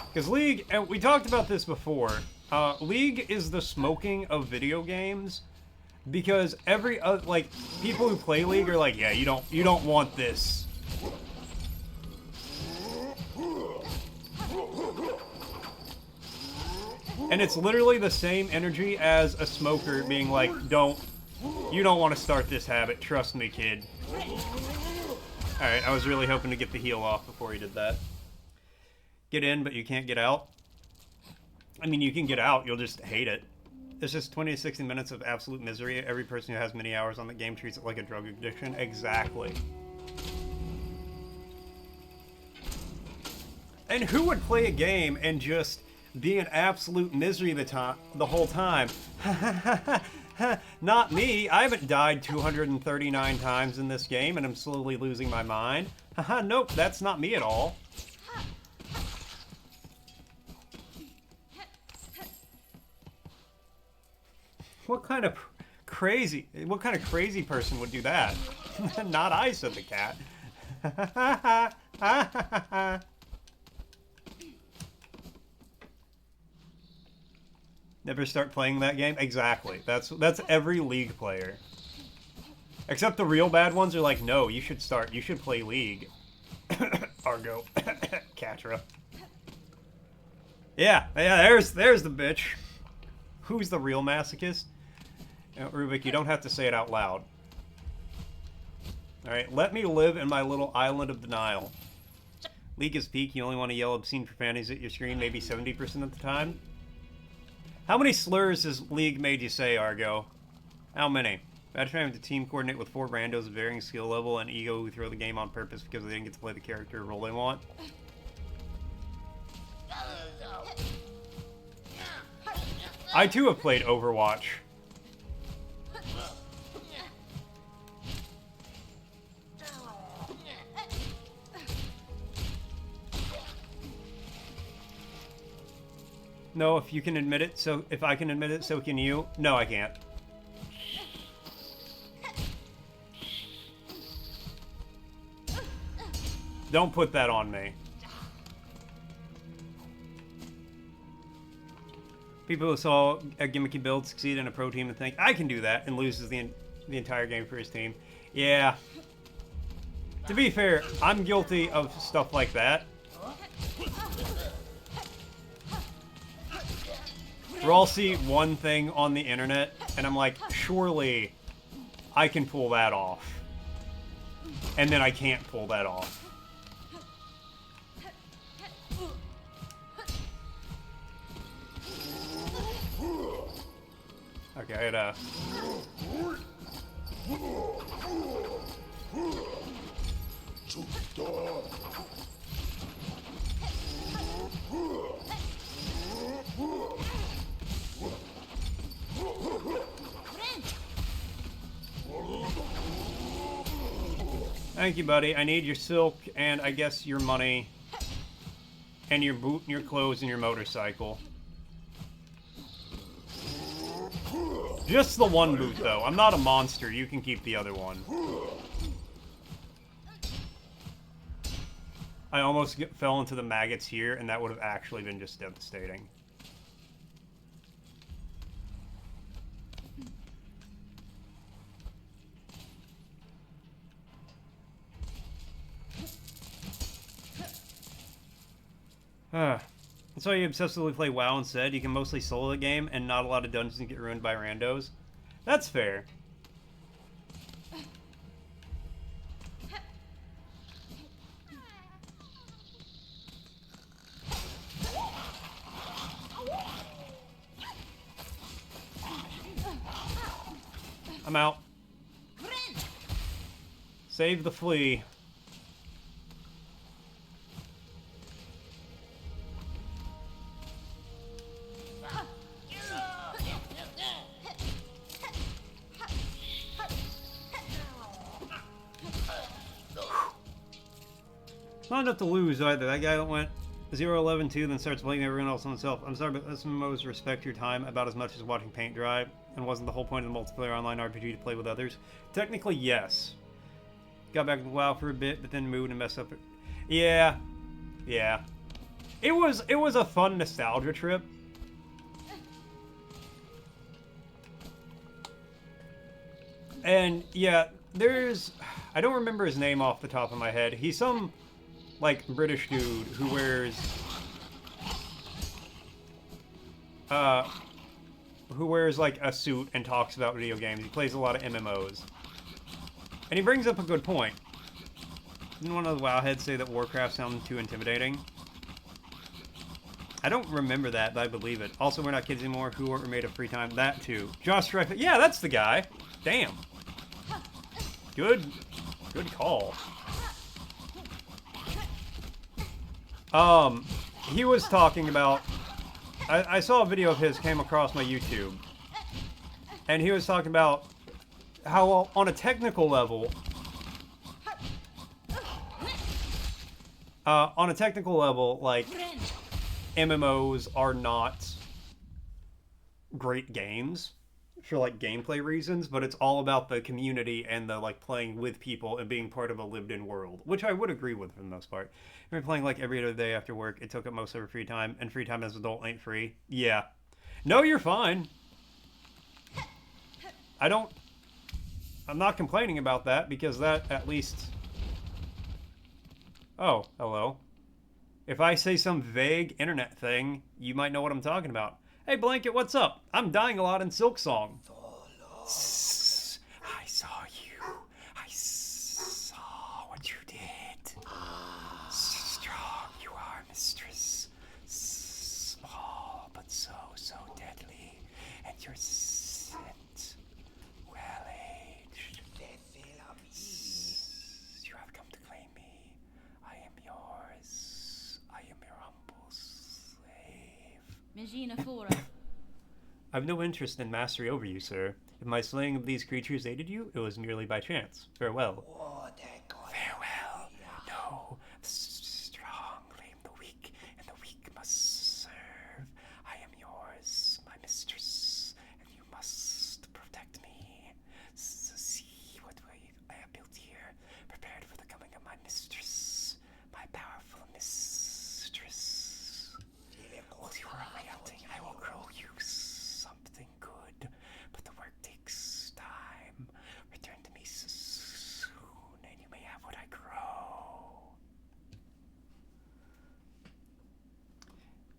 Because League, and we talked about this before, League is the smoking of video games, because every like people who play League are like, yeah, you don't want this. And it's literally the same energy as a smoker being like, you don't want to start this habit, trust me, kid. Alright, I was really hoping to get the heal off before he did that. Get in, but you can't get out. I mean, you can get out, you'll just hate it. It's just 20 to 60 minutes of absolute misery. Every person who has many hours on the game treats it like a drug addiction. Exactly. And who would play a game and just be in absolute misery the whole time? Not me. I haven't died 239 times in this game, and I'm slowly losing my mind. Nope, that's not me at all. What kind of crazy person would do that? Not I, said the cat. Never start playing that game? Exactly. That's every League player. Except the real bad ones are like, no, you should play League. Argo. Catra. Yeah, there's the bitch. Who's the real masochist? Rubik, you don't have to say it out loud. Alright, let me live in my little island of denial. League is peak, you only want to yell obscene profanities at your screen maybe 70% of the time. How many slurs has League made you say, Argo? How many? Imagine having to team coordinate with 4 randos of varying skill level and ego who throw the game on purpose because they didn't get to play the character or role they want. I too have played Overwatch. No, if you can admit it, so if I can admit it, so can you. No, I can't. Don't put that on me. People who saw a gimmicky build succeed in a pro team and think, I can do that, and loses the entire game for his team. Yeah. To be fair, I'm guilty of stuff like that. Where I'll see one thing on the internet, and I'm like, surely I can pull that off. And then I can't pull that off. Okay, I had a... Thank you, buddy. I need your silk and I guess your money and your boot and your clothes and your motorcycle. Just the one boot, though. I'm not a monster. You can keep the other one. I almost fell into the maggots here, and that would have actually been just devastating. That's why you obsessively play WoW instead. You can mostly solo the game, and not a lot of dungeons get ruined by randos. That's fair. I'm out. Save the flea. Not enough to lose either. That guy that went 0-11-2 then starts blaming everyone else on himself. I'm sorry, but SMMOs respect your time about as much as watching paint dry. And wasn't the whole point of the multiplayer online RPG to play with others? Technically, yes. Got back to WoW for a bit, but then moved and messed up. Yeah. Yeah. It was a fun nostalgia trip. And yeah, there's... I don't remember his name off the top of my head. He's some, like, British dude who wears... like, a suit and talks about video games. He plays a lot of MMOs. And he brings up a good point. Didn't one of the WoW heads say that Warcraft sounded too intimidating? I don't remember that, but I believe it. Also, we're not kids anymore. Who are made of free time? That, too. Josh Strife. Yeah, that's the guy. Damn. Good call. He was talking about... I saw a video of his came across my YouTube. And he was talking about how, on a technical level... like, MMOs are not great games for, like, gameplay reasons, but it's all about the community and the, like, playing with people and being part of a lived-in world, which I would agree with for the most part. If you're playing, like, every other day after work, it took up most of our free time, and free time as an adult ain't free. Yeah. No, you're fine. I'm not complaining about that, because that, at least... Oh, hello. If I say some vague internet thing, you might know what I'm talking about. Hey, Blanket, what's up? I'm dying a lot in Silksong. I saw you. I saw what you did. Strong you are, mistress. Small, but so deadly. And your scent, well-aged. You have come to claim me. I am yours. I am your humble slave. I've no interest in mastery over you, sir. If my slaying of these creatures aided you, it was merely by chance. Farewell. Farewell. No, the strong blame the weak, and the weak must serve. I am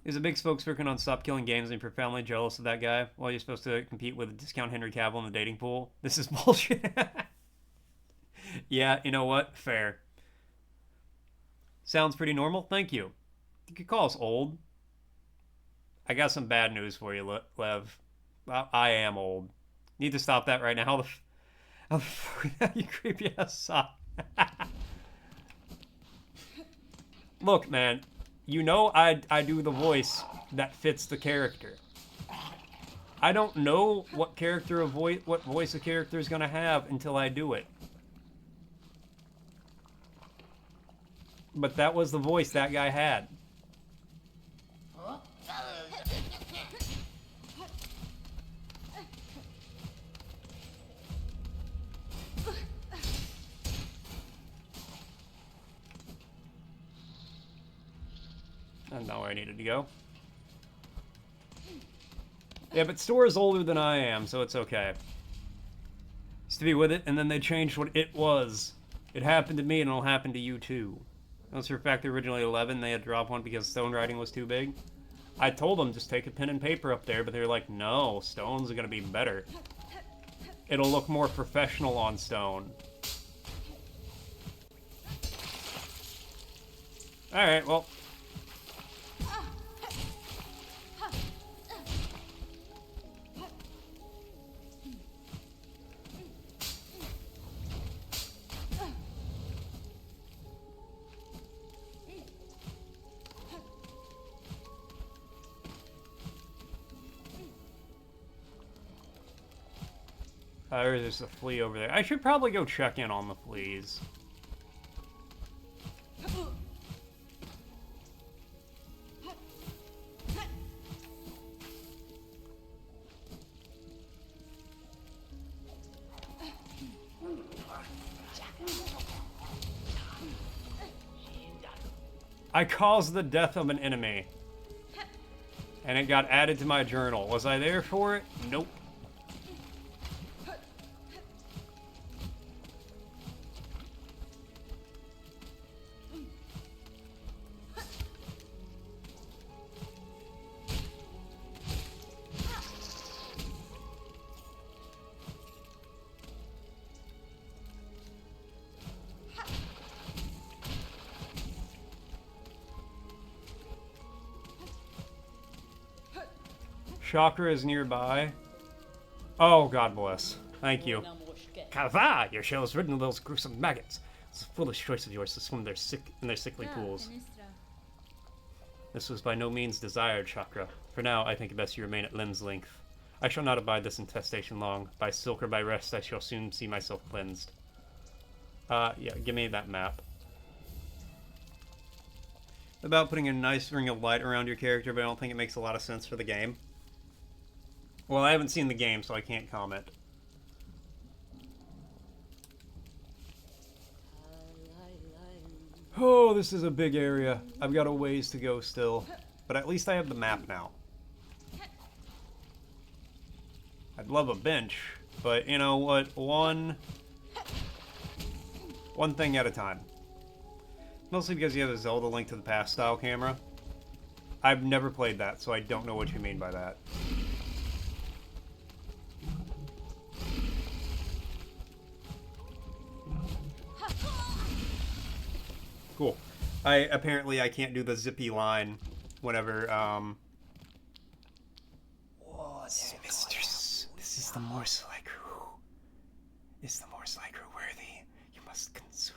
He's a big spokesperson on Stop Killing Games, and I'm profoundly jealous of that guy. While you're supposed to compete with discount Henry Cavill in the dating pool. This is bullshit. Yeah, you know what? Fair. Sounds pretty normal. Thank you. You could call us old. I got some bad news for you, Lev. I am old. Need to stop that right now. How the fuck, you creepy ass sock. Look, man. You know I do the voice that fits the character. I don't know what voice a character is gonna have until I do it. But that was the voice that guy had. That's not where I needed to go. Yeah, but Store is older than I am, so it's okay. Used to be with it, and then they changed what it was. It happened to me, and it'll happen to you too. Unless for a fact they're originally 11, they had to drop one because stone writing was too big. I told them just take a pen and paper up there, but they were like, no, stones are gonna be better. It'll look more professional on stone. Alright, well. There's a flea over there. I should probably go check in on the fleas. I caused the death of an enemy. And it got added to my journal. Was I there for it? Nope. Chakra is nearby. Oh, God bless. Thank you. Kava, your shell is ridden with those gruesome maggots. It's a foolish choice of yours to swim in their sickly pools. This was by no means desired, Chakra. For now, I think it best you remain at limb's length. I shall not abide this infestation long. By silk or by rest, I shall soon see myself cleansed. Yeah, give me that map. About putting a nice ring of light around your character, but I don't think it makes a lot of sense for the game. Well, I haven't seen the game, so I can't comment. Oh, this is a big area. I've got a ways to go still. But at least I have the map now. I'd love a bench, but you know what? One thing at a time. Mostly because you have a Zelda Link to the Past style camera. I've never played that, so I don't know what you mean by that. Cool. Apparently I can't do the zippy line whenever, Mistress, this is the morsel I grew. Is the morsel I grew worthy? You must consume,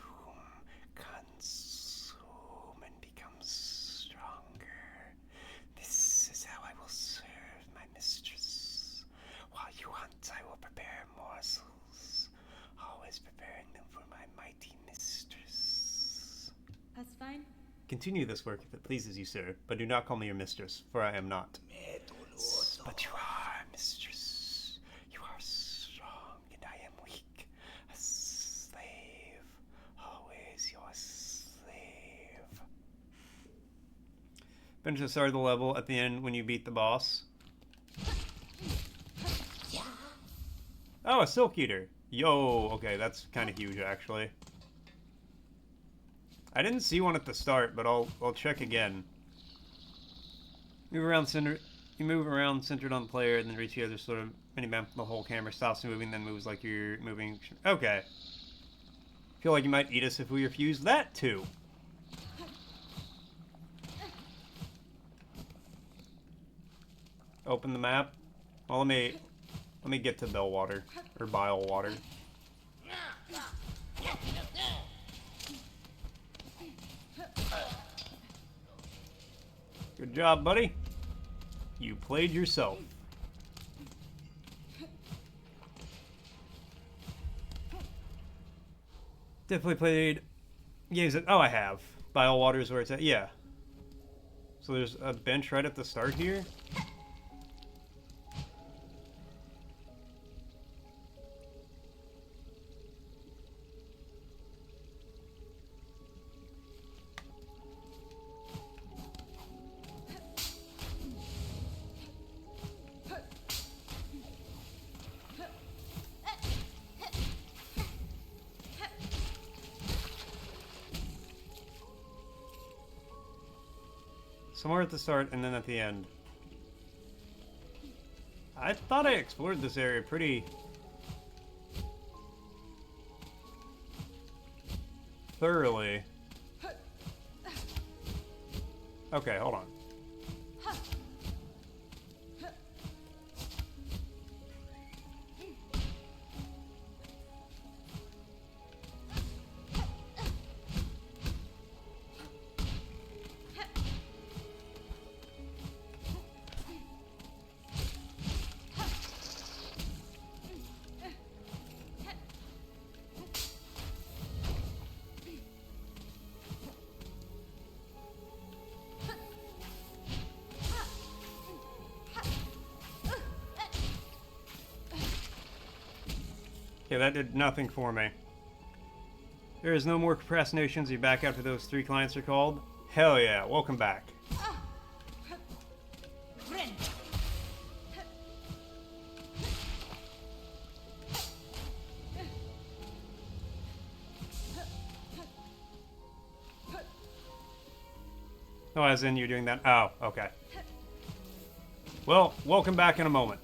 and become stronger. This is how I will serve my mistress. While you hunt, I will prepare morsels, always preparing them for my mighty mistress. That's fine. Continue this work if it pleases you, sir, but do not call me your mistress, for I am not. But you are, mistress. You are strong, and I am weak. A slave. Always your slave. Finish the start of the level at the end when you beat the boss. Yeah. Oh, a Silk Eater. Yo, okay, that's kind of huge, actually. I didn't see one at the start, but I'll check again. Move around center. You move around centered on the player, and then reach the other sort of mini map. The whole camera stops moving, then moves like you're moving. Okay. Feel like you might eat us if we refuse that too. Open the map. Well, let me get to Bellwater or Bilewater. Good job, buddy. You played yourself. Definitely played games that... Oh, I have. Bilewater is where it's at. Yeah. So there's a bench right at the start here. Somewhere at the start and then at the end. I thought I explored this area pretty thoroughly. Okay, hold on. Okay, that did nothing for me. There is no more procrastinations. You back after those 3 clients are called? Hell yeah, welcome back. Oh, as in you're doing that? Oh, okay. Well, welcome back in a moment.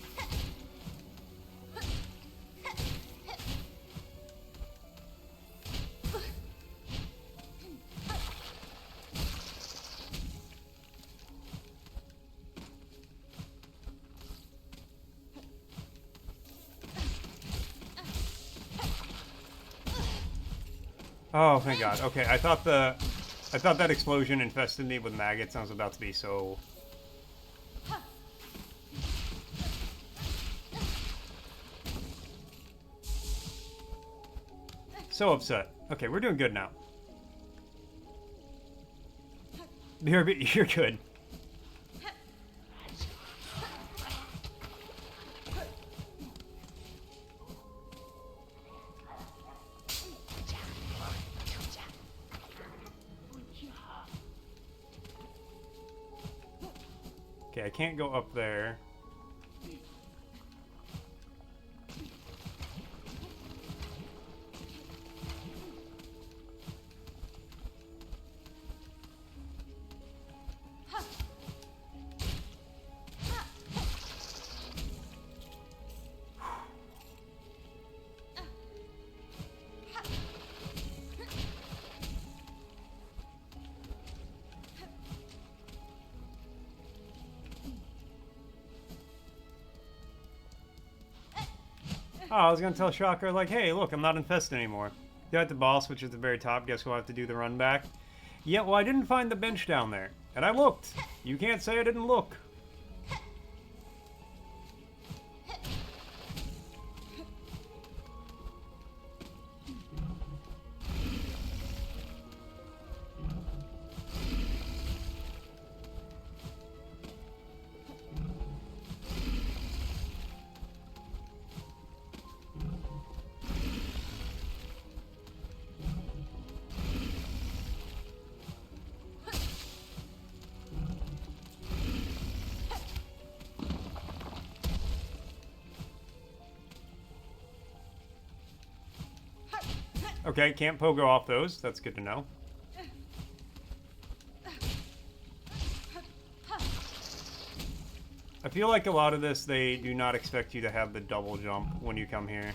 Oh, thank God. Okay, I thought that explosion infested me with maggots. I was about to be so... So upset. Okay, we're doing good now. You're good. Okay, I can't go up there. Oh, I was gonna tell Shocker, like, hey, look, I'm not infested anymore. You're at the boss, which is at the very top. Guess we'll have to do the run back. Yeah, well, I didn't find the bench down there. And I looked. You can't say I didn't look. Okay, can't pogo off those. That's good to know. feel like a lot of this, they do not expect you to have the double jump when you come here.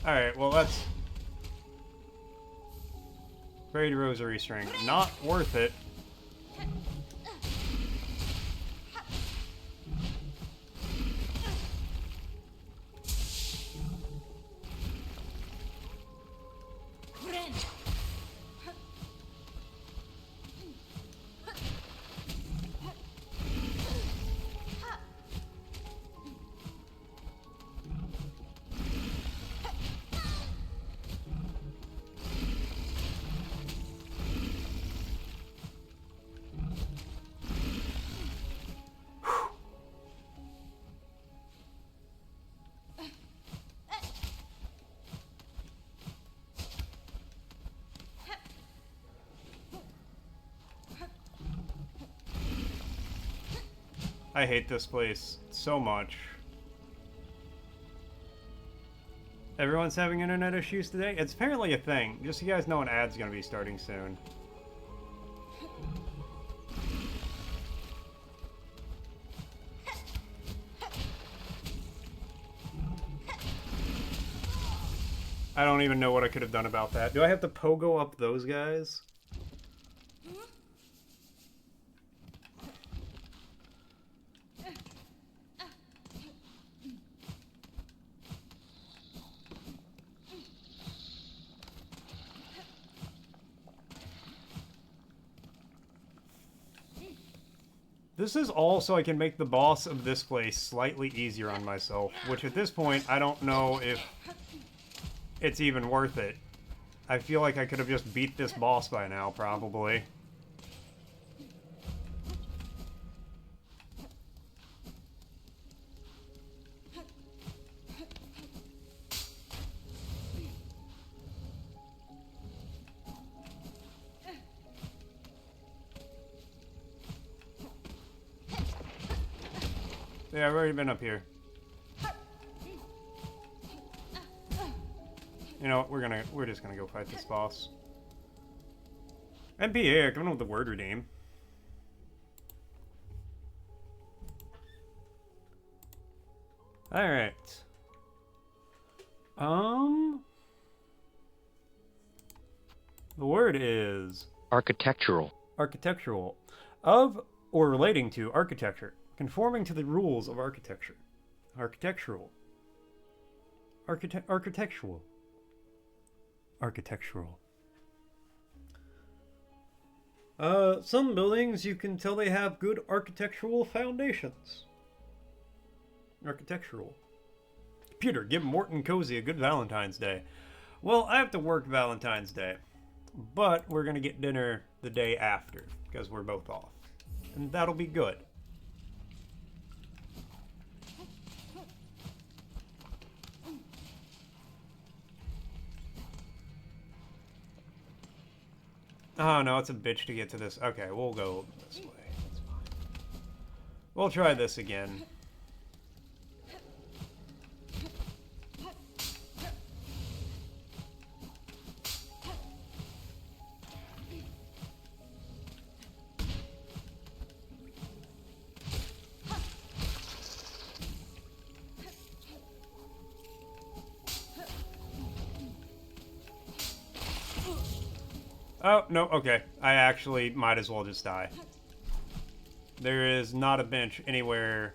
Alright, well that's... Braid rosary string. Not worth it. I hate this place so much. Everyone's having internet issues today? It's apparently a thing. Just so you guys know, an ad's gonna be starting soon. I don't even know what I could have done about that. Do I have to pogo up those guys? This is all so I can make the boss of this place slightly easier on myself, which at this point, I don't know if it's even worth it. I feel like I could have just beat this boss by now, probably. Yeah, I've already been up here. You know what, we're just gonna go fight this boss. MPA, coming with the word redeem. Alright. The word is... architectural. Architectural. Of or relating to architecture. Conforming to the rules of architecture. Architectural. Architectural. Architectural. Some buildings you can tell they have good architectural foundations. Architectural. Computer, give Morton Cozy a good Valentine's Day. Well, I have to work Valentine's Day. But we're gonna get dinner the day after, because we're both off. And that'll be good. Oh no, it's a bitch to get to this. Okay, we'll go this way. That's fine. We'll try this again. Oh, no, okay. I actually might as well just die. There is not a bench anywhere.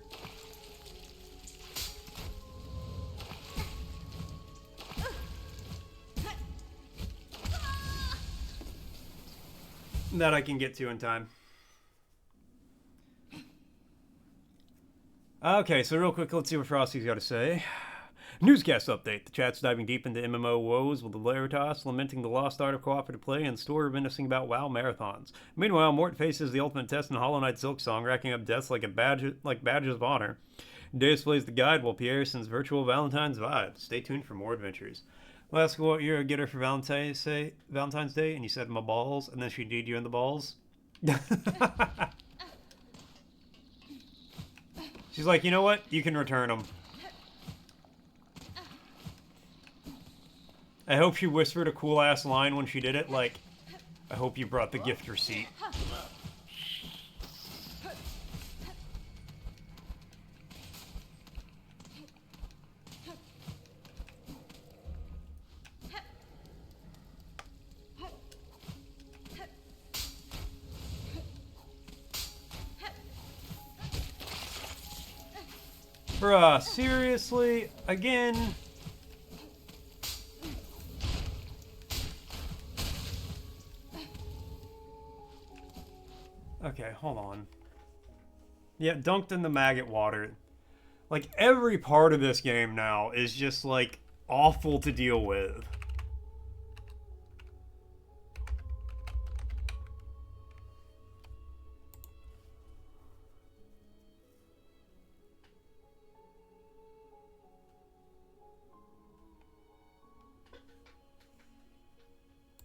That I can get to in time. Okay, so real quick, let's see what Frosty's got to say. Newscast update. The chat's diving deep into MMO woes with the Laritas lamenting the lost art of cooperative play and Store reminiscing about WoW marathons. Meanwhile, Mort faces the ultimate test in Hollow Knight Silksong, racking up deaths like badges of honor. Deus plays the guide while Pierre sends virtual Valentine's vibes. Stay tuned for more adventures. I'll ask what you're a getter for Valentine's Day, and you said my balls, and then she D'd you in the balls. She's like, you know what? You can return them. I hope she whispered a cool-ass line when she did it, like, I hope you brought the gift receipt. Bruh, seriously? Again? Okay, hold on. Yeah, dunked in the maggot water. Like, every part of this game now is just, like, awful to deal with.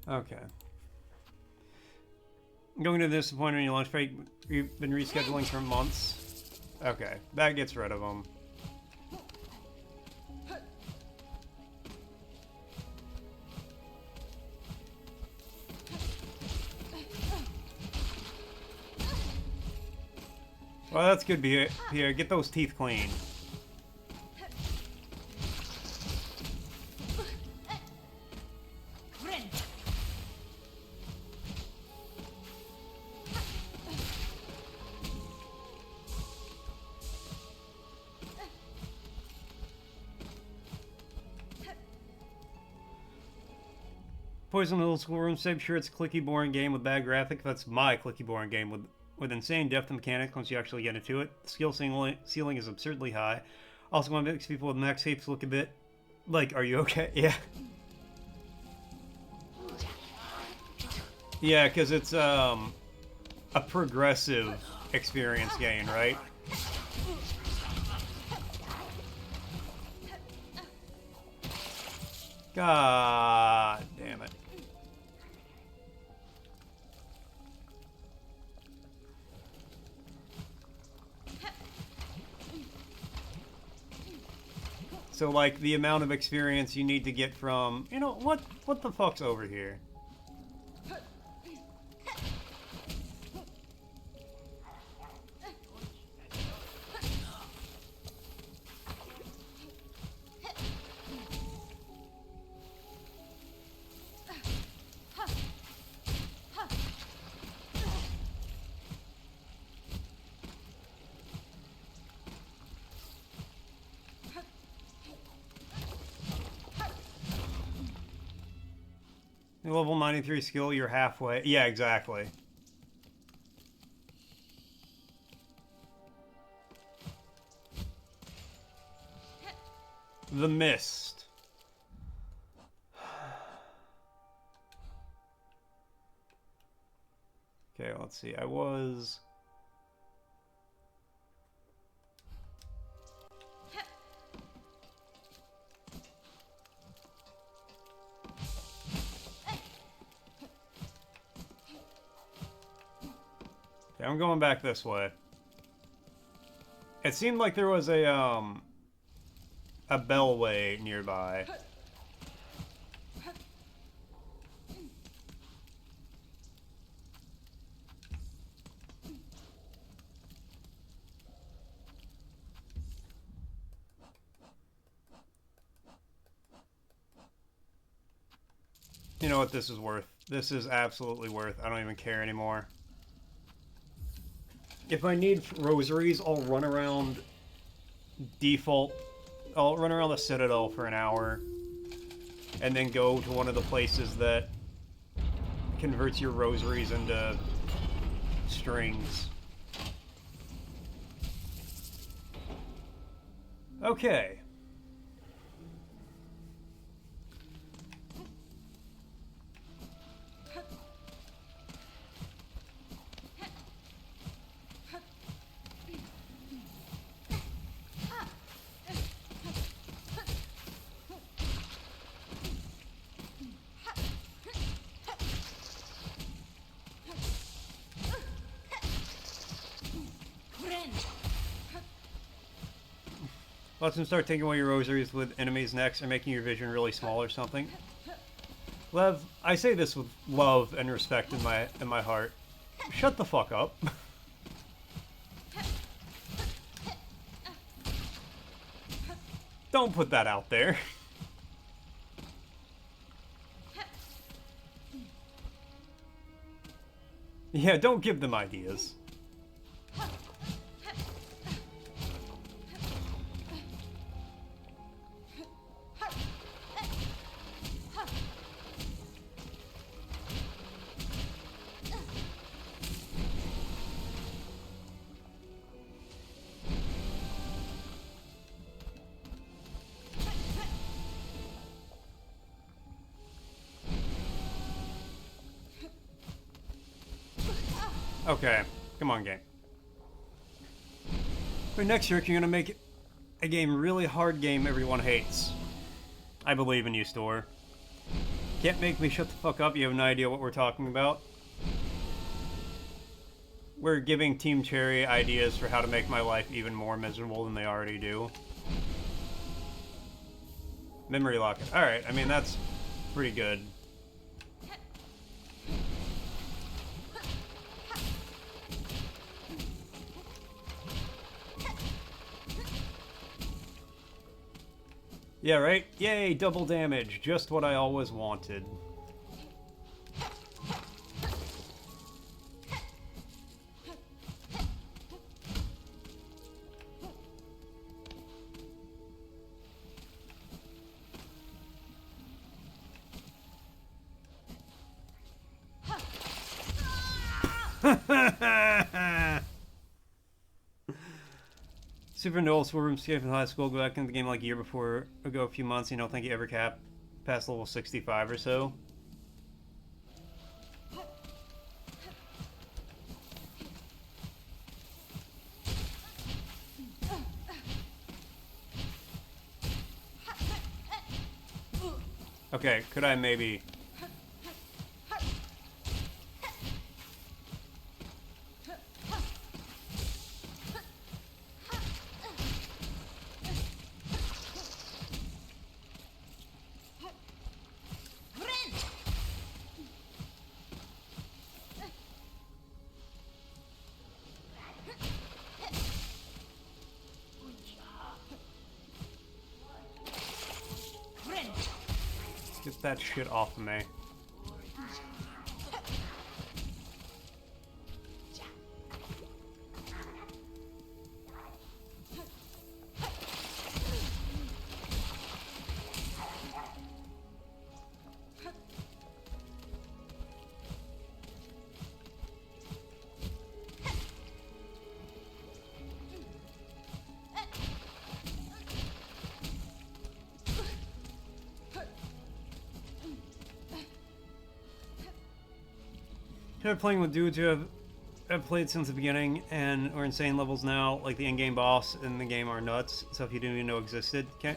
Okay. Going to disappoint on your lunch break. You've been rescheduling for months. Okay, that gets rid of them. Well, that's good, Pierre. Get those teeth clean. Poison Middle School Room Safe. Sure, it's a clicky, boring game with bad graphics. That's my clicky, boring game with insane depth and mechanics once you actually get into it. The skill ceiling is absurdly high. Also, one makes people with max shapes look a bit like, are you okay? Yeah. Yeah, because it's a progressive experience gain, right? God damn it. So, like, the amount of experience you need to get from... You know, what the fuck's over here? Level 93 skill, you're halfway. Yeah, exactly. The Mist. Okay, let's see. I was... Okay, I'm going back this way. It seemed like there was a bellway nearby. You know what this is worth? This is absolutely worth. I don't even care anymore. If I need rosaries, I'll run around default. I'll run around the Citadel for an hour. And then go to one of the places that converts your rosaries into strings. Okay. Let them start taking away your rosaries with enemies next or making your vision really small or something. Lev, I say this with love and respect in my heart. Shut the fuck up. Don't put that out there. Yeah, don't give them ideas. Okay, come on, game. For next year, you're gonna make a game really hard game everyone hates. I believe in you, Store. Can't make me shut the fuck up. You have no idea what we're talking about. We're giving Team Cherry ideas for how to make my life even more miserable than they already do. Memory locket. Alright, I mean, that's pretty good. Yeah, right? Yay, double damage. Just what I always wanted. Super Noel Swerve escaped from high school, go back into the game like a year before, ago a few months, you don't think you ever capped past level 65 or so? Okay, could I maybe... Get that shit off of me. I've playing with dudes who have played since the beginning and are insane levels now, like the in-game boss in the game are nuts, stuff you didn't even know existed. Okay.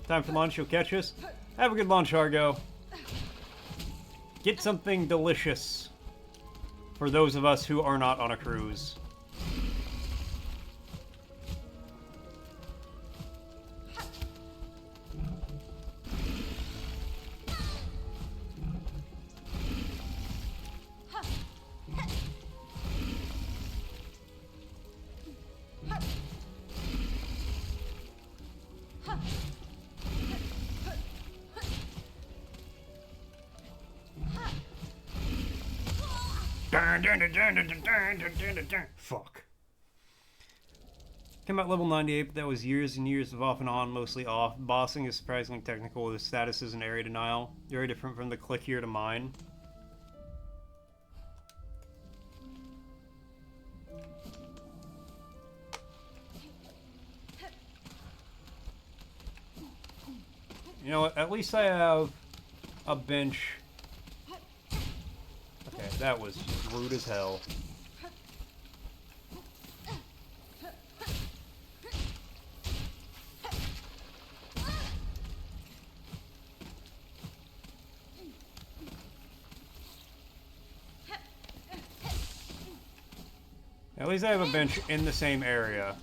Time for lunch, you'll catch us. Have a good lunch, Argo. Get something delicious for those of us who are not on a cruise. Fuck. Came out level 98, but that was years and years of off and on, mostly off. Bossing is surprisingly technical. The status is an area denial. Very different from the click here to mine. You know what? At least I have a bench. Okay, that was rude as hell. At least I have a bench in the same area.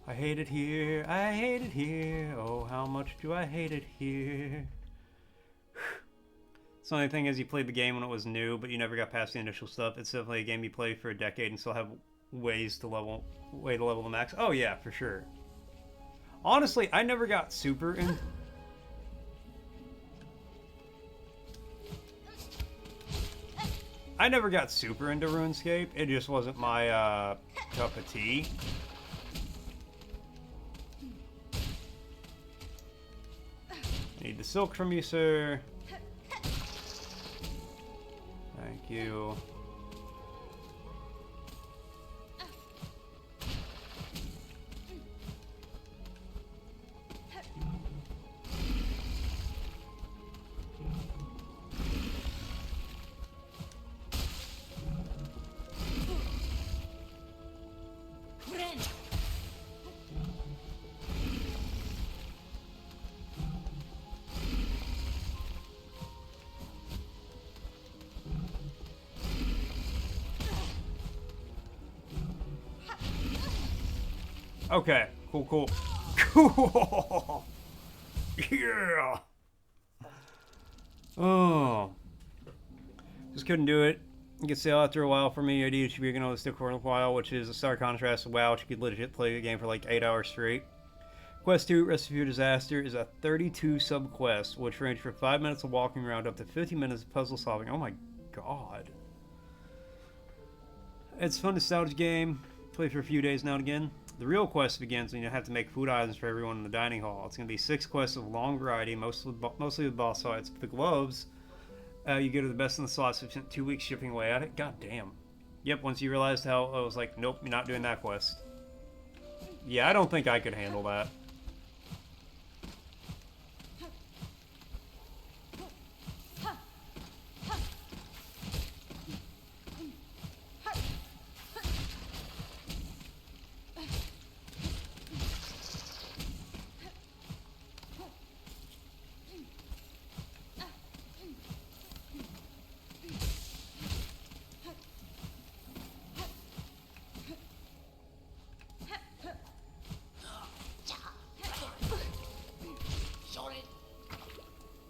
I hate it here, I hate it here. Oh, how much do I hate it here? The only thing is you played the game when it was new, but you never got past the initial stuff. It's definitely a game you play for a decade and still have way to level the max. Oh yeah, for sure. Honestly, I never got super in. I never got super into RuneScape. It just wasn't my cup of tea. Need the silk from you, sir. Thank you. Okay, cool. Cool! Yeah! Oh. Just couldn't do it. You could sail after a while for me. Idea should be going to stick for a while, which is a stark contrast to WoW, which you could legit play the game for like 8 hours straight. Quest 2, Recipe for Disaster, is a 32 sub-quest, which range from 5 minutes of walking around up to 50 minutes of puzzle solving. Oh my god. It's a fun nostalgia game. Play for a few days now and again. The real quest begins when you have to make food items for everyone in the dining hall. It's going to be 6 quests of long variety, mostly with boss fights. The gloves, you go to the best in the slots. I've spent 2 weeks chipping away at it. God damn. Yep, once you realized how, I was like, nope, you're not doing that quest. Yeah, I don't think I could handle that.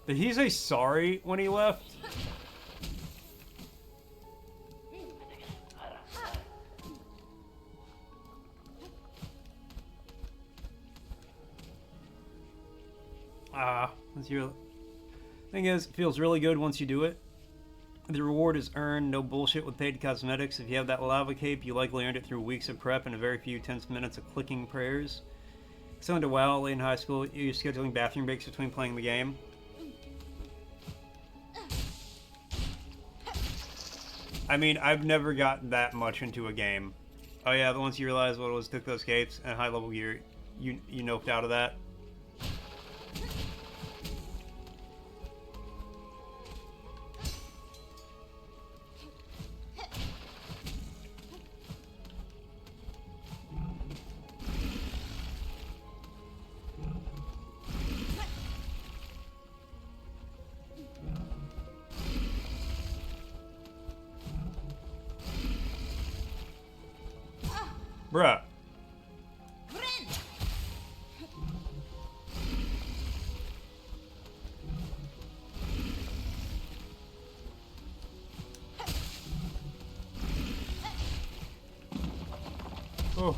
Did he say sorry when he left? Thing is, it feels really good once you do it. The reward is earned, no bullshit with paid cosmetics. If you have that lava cape, you likely earned it through weeks of prep and a very few tense minutes of clicking prayers. Similar to WoW, late in high school, you're scheduling bathroom breaks between playing the game. I mean, I've never gotten that much into a game. Oh yeah, but once you realize what it was, took those capes and high level gear, you noped out of that. Bruh. Oh.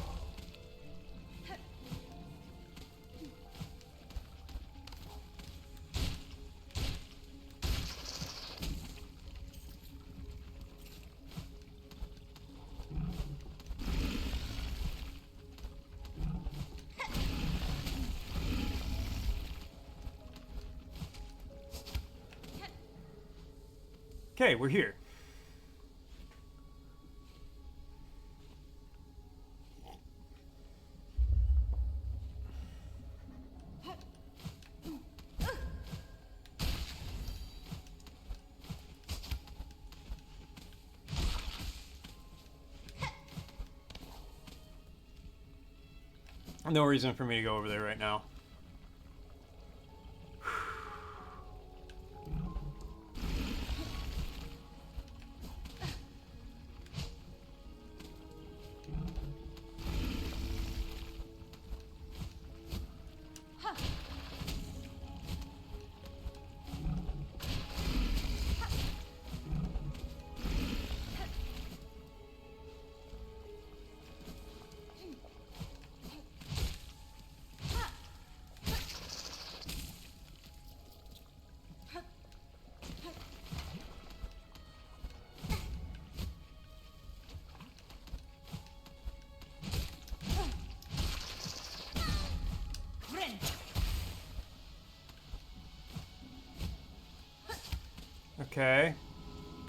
Okay, we're here. No reason for me to go over there right now. Okay.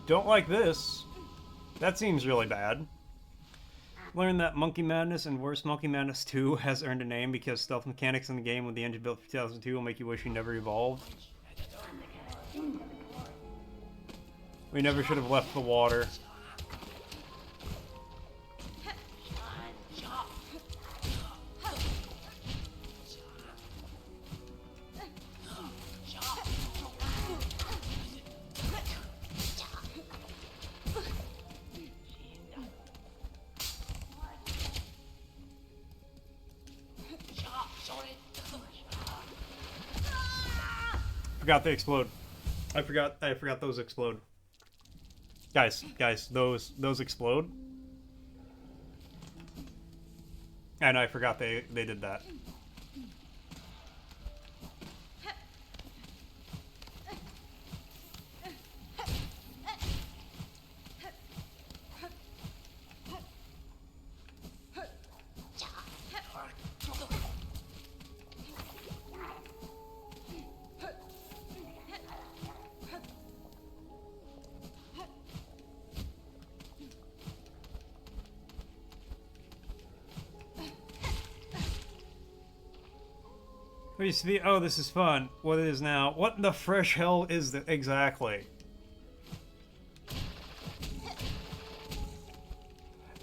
Don't like this. That seems really bad. Learned that Monkey Madness and worse, Monkey Madness 2 has earned a name because stealth mechanics in the game with the engine built for 2002 will make you wish you never evolved. We never should have left the water. Forgot they explode. I forgot those explode. Guys, those explode. And I forgot they did that. What used to be? Oh, this is fun. What it is now? What in the fresh hell is that exactly?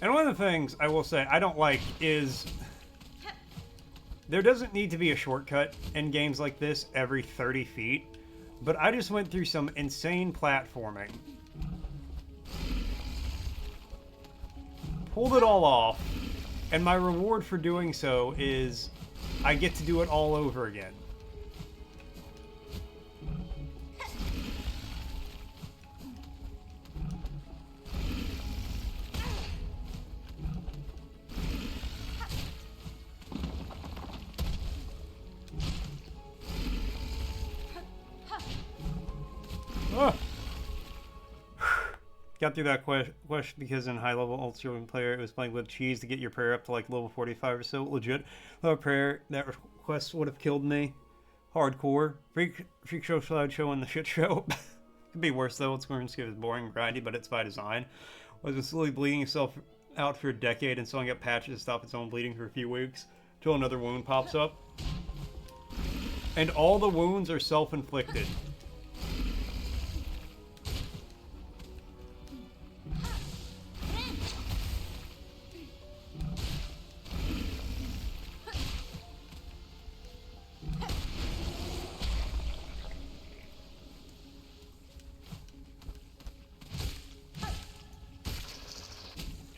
And one of the things I will say I don't like is there doesn't need to be a shortcut in games like this every 30 feet, but I just went through some insane platforming. Pulled it all off, and my reward for doing so is I get to do it all over again. Oh. Got through that question because in high-level ultra player it was playing with cheese to get your prayer up to like level 45 or so. Legit. Without prayer, that request would have killed me. Hardcore. Freak show slideshow and the shit show. Could be worse though. It's going to get boring and grindy, but it's by design. Was it slowly bleeding itself out for a decade and sewing up patches to stop its own bleeding for a few weeks until another wound pops up. And all the wounds are self-inflicted.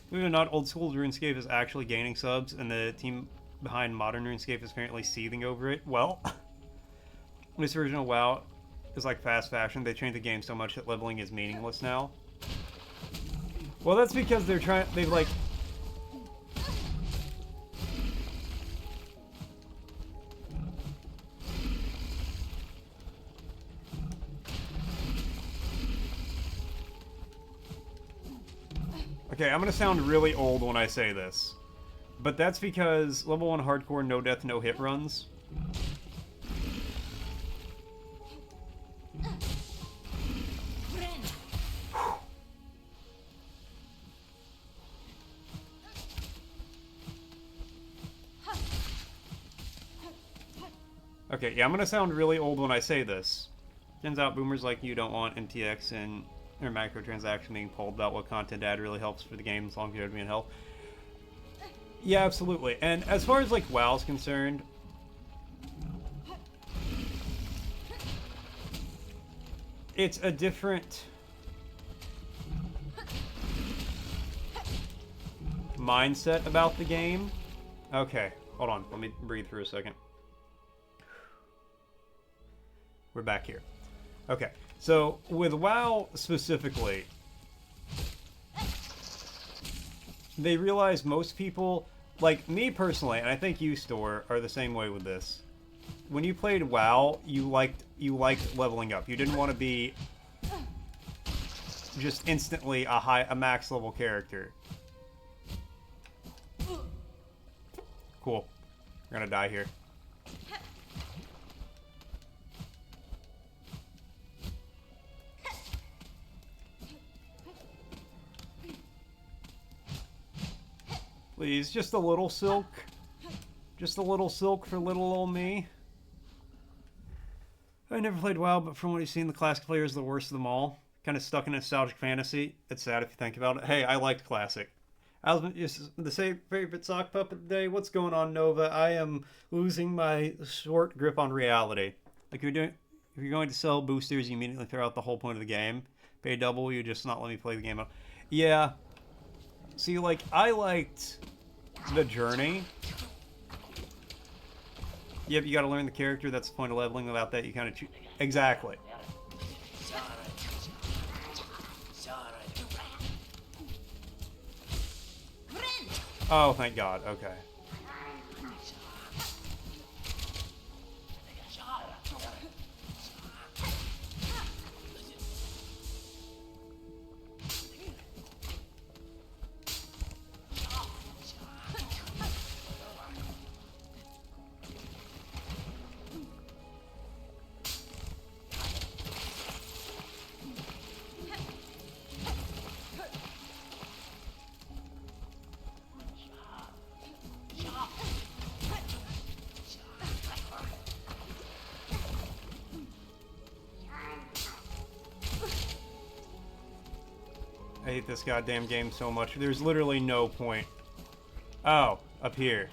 Believe it or not, old school RuneScape is actually gaining subs, and the team behind modern RuneScape is apparently seething over it. Well, this original WoW is like fast fashion. They changed the game so much that leveling is meaningless now. Well, that's because they've like... Okay, I'm gonna sound really old when I say this, but that's because level 1 hardcore no death no hit runs. Okay, yeah, I'm gonna sound really old when I say this. Turns out boomers like you don't want MTX and or microtransaction being pulled about what content add really helps for the game's longevity and health. Yeah, absolutely. And as far as like WoW's concerned, it's a different mindset about the game. Okay, hold on. Let me breathe for a second. We're back here. Okay. So, with WoW specifically, they realize most people, like me personally, and I think you, Store, are the same way with this. When you played WoW, you liked leveling up. You didn't want to be just instantly a max level character. Cool. We're gonna die here. Please, just a little silk. Just a little silk for little old me. I never played WoW, but from what I've seen, the classic player is the worst of them all. Kind of stuck in a nostalgic fantasy. It's sad if you think about it. Hey, I liked classic. I was just the same favorite sock puppet today. What's going on, Nova? I am losing my short grip on reality. Like if you're going to sell boosters, you immediately throw out the whole point of the game. Pay double, you just not let me play the game. Yeah. See, like I liked the journey. Yep, you got to learn the character. That's the point of leveling. Without that, you kind of exactly. Oh, thank God. Okay. I hate this goddamn game so much. There's literally no point. Oh, up here.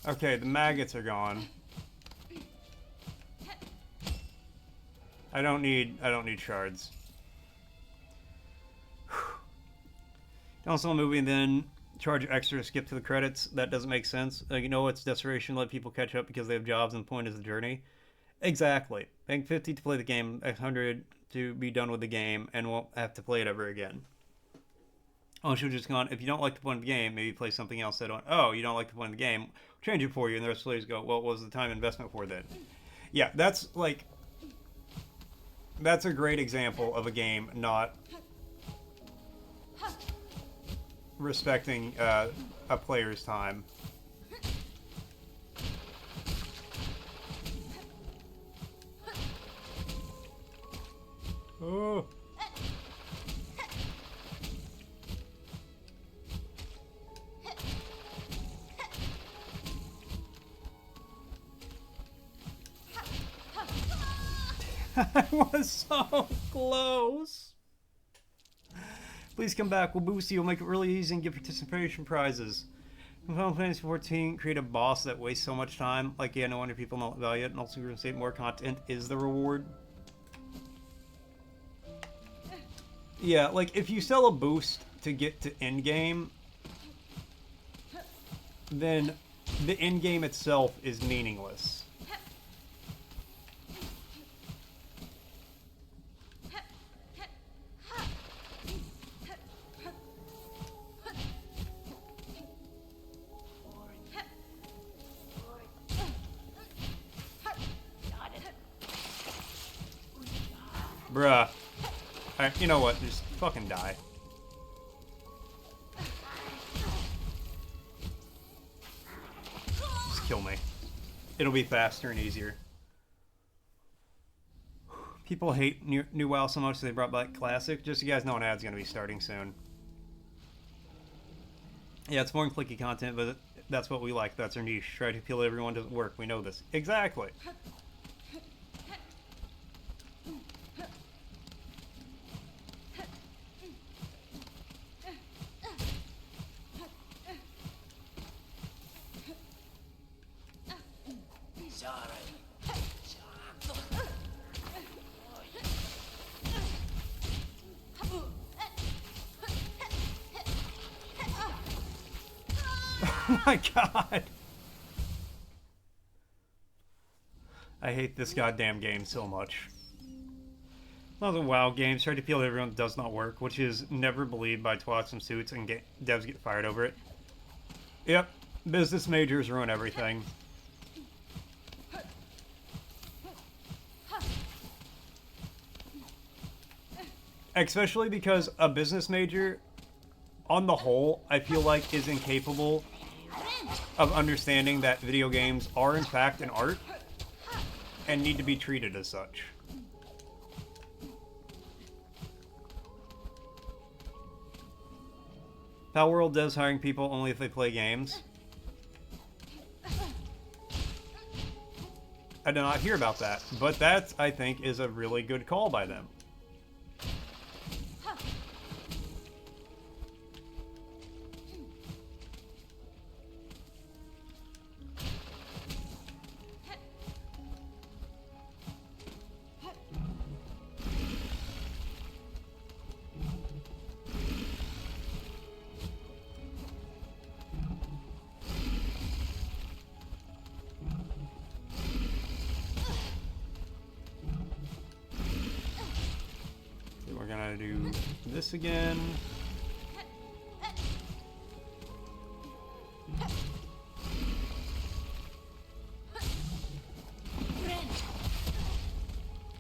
Okay, the maggots are gone. I don't need shards. Don't sell a movie and then charge extra to skip to the credits. That doesn't make sense. You know, it's desperation. Let people catch up because they have jobs, and the point is the journey. Exactly. Paying $50 to play the game, $100 to be done with the game, and won't have to play it ever again. Oh, she was just gone. If you don't like the point of the game, maybe play something else that don't. Oh, you don't like the point of the game. Change it for you, and the rest of the players go, well, what was the time investment for that? Yeah, that's like, that's a great example of a game not respecting a player's time. Oh. I was so close. Please come back. We'll boost you. We'll make it really easy and give participation prizes. In Final Fantasy 14, create a boss that wastes so much time. Like, yeah, no wonder people don't value it. And also, we're going to say more content is the reward. Yeah, like, if you sell a boost to get to endgame, then the endgame itself is meaningless. Bruh. Alright, you know what? Just fucking die. Just kill me. It'll be faster and easier. People hate new WoW so much they brought back Classic. Just so you guys know, an ad's gonna be starting soon. Yeah, it's more than clicky content, but that's what we like. That's our niche. Try to appeal to everyone doesn't work. We know this. Exactly. Oh my God. I hate this goddamn game so much. One of the WoW games tried to appeal to everyone does not work, which is never believed by twats and suits, and devs get fired over it. Yep, business majors ruin everything. Especially because a business major, on the whole, I feel like is incapable of understanding that video games are in fact an art and need to be treated as such. Pal World does hiring people only if they play games. I did not hear about that, but that, I think, is a really good call by them. We're gonna do this again.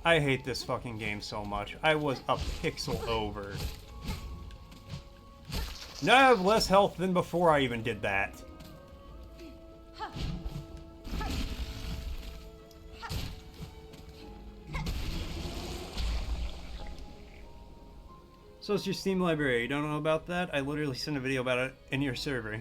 I hate this fucking game so much. I was a pixel over. Now I have less health than before I even did that. So it's your Steam library. You don't know about that? I literally sent a video about it in your server.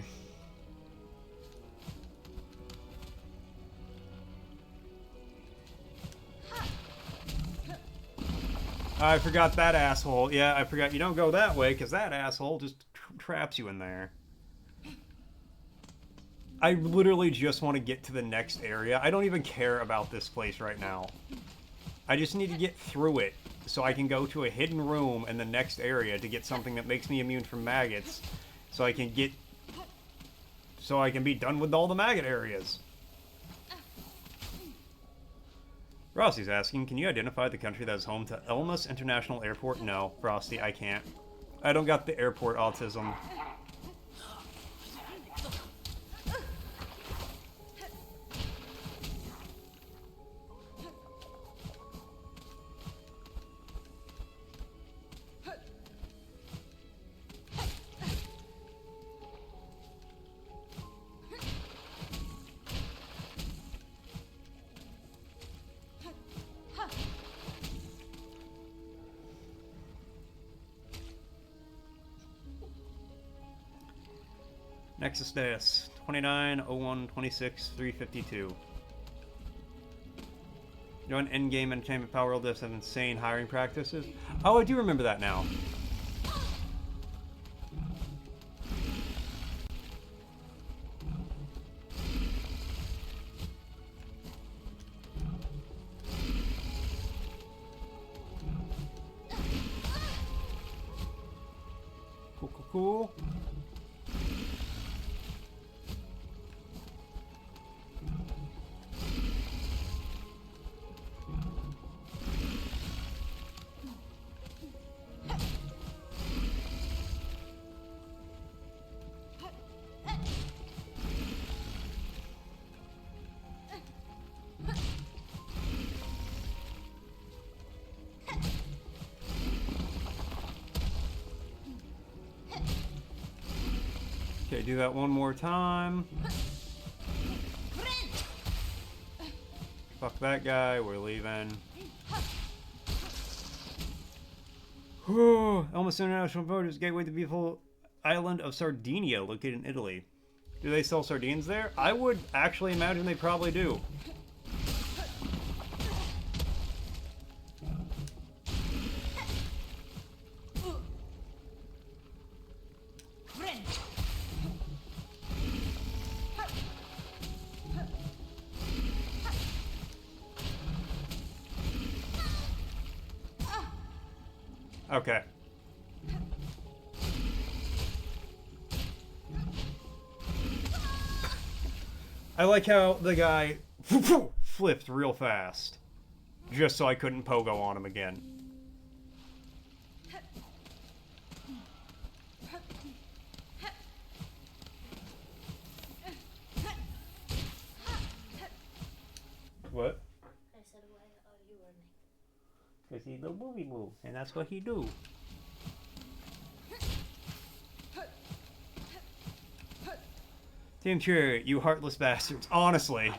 I forgot that asshole. Yeah, I forgot you don't go that way because that asshole just traps you in there. I literally just want to get to the next area. I don't even care about this place right now. I just need to get through it so I can go to a hidden room in the next area to get something that makes me immune from maggots so I can be done with all the maggot areas. Frosty's asking, can you identify the country that is home to Elmas International Airport? No, Frosty, I can't. I don't got the airport autism. Nexus status 29/01/26/352. Join Endgame Entertainment Power World does have insane hiring practices. Oh, I do remember that now. Cool. Okay, do that one more time. Fuck that guy, we're leaving. Elmas International Port is gateway to the beautiful island of Sardinia, located in Italy. Do they sell sardines there? I would actually imagine they probably do. Okay. I like how the guy flipped real fast. Just so I couldn't pogo on him again. What? I said, why are you running? Because See, little movie move, and that's what he do. Team Cheer, you heartless bastards. Honestly.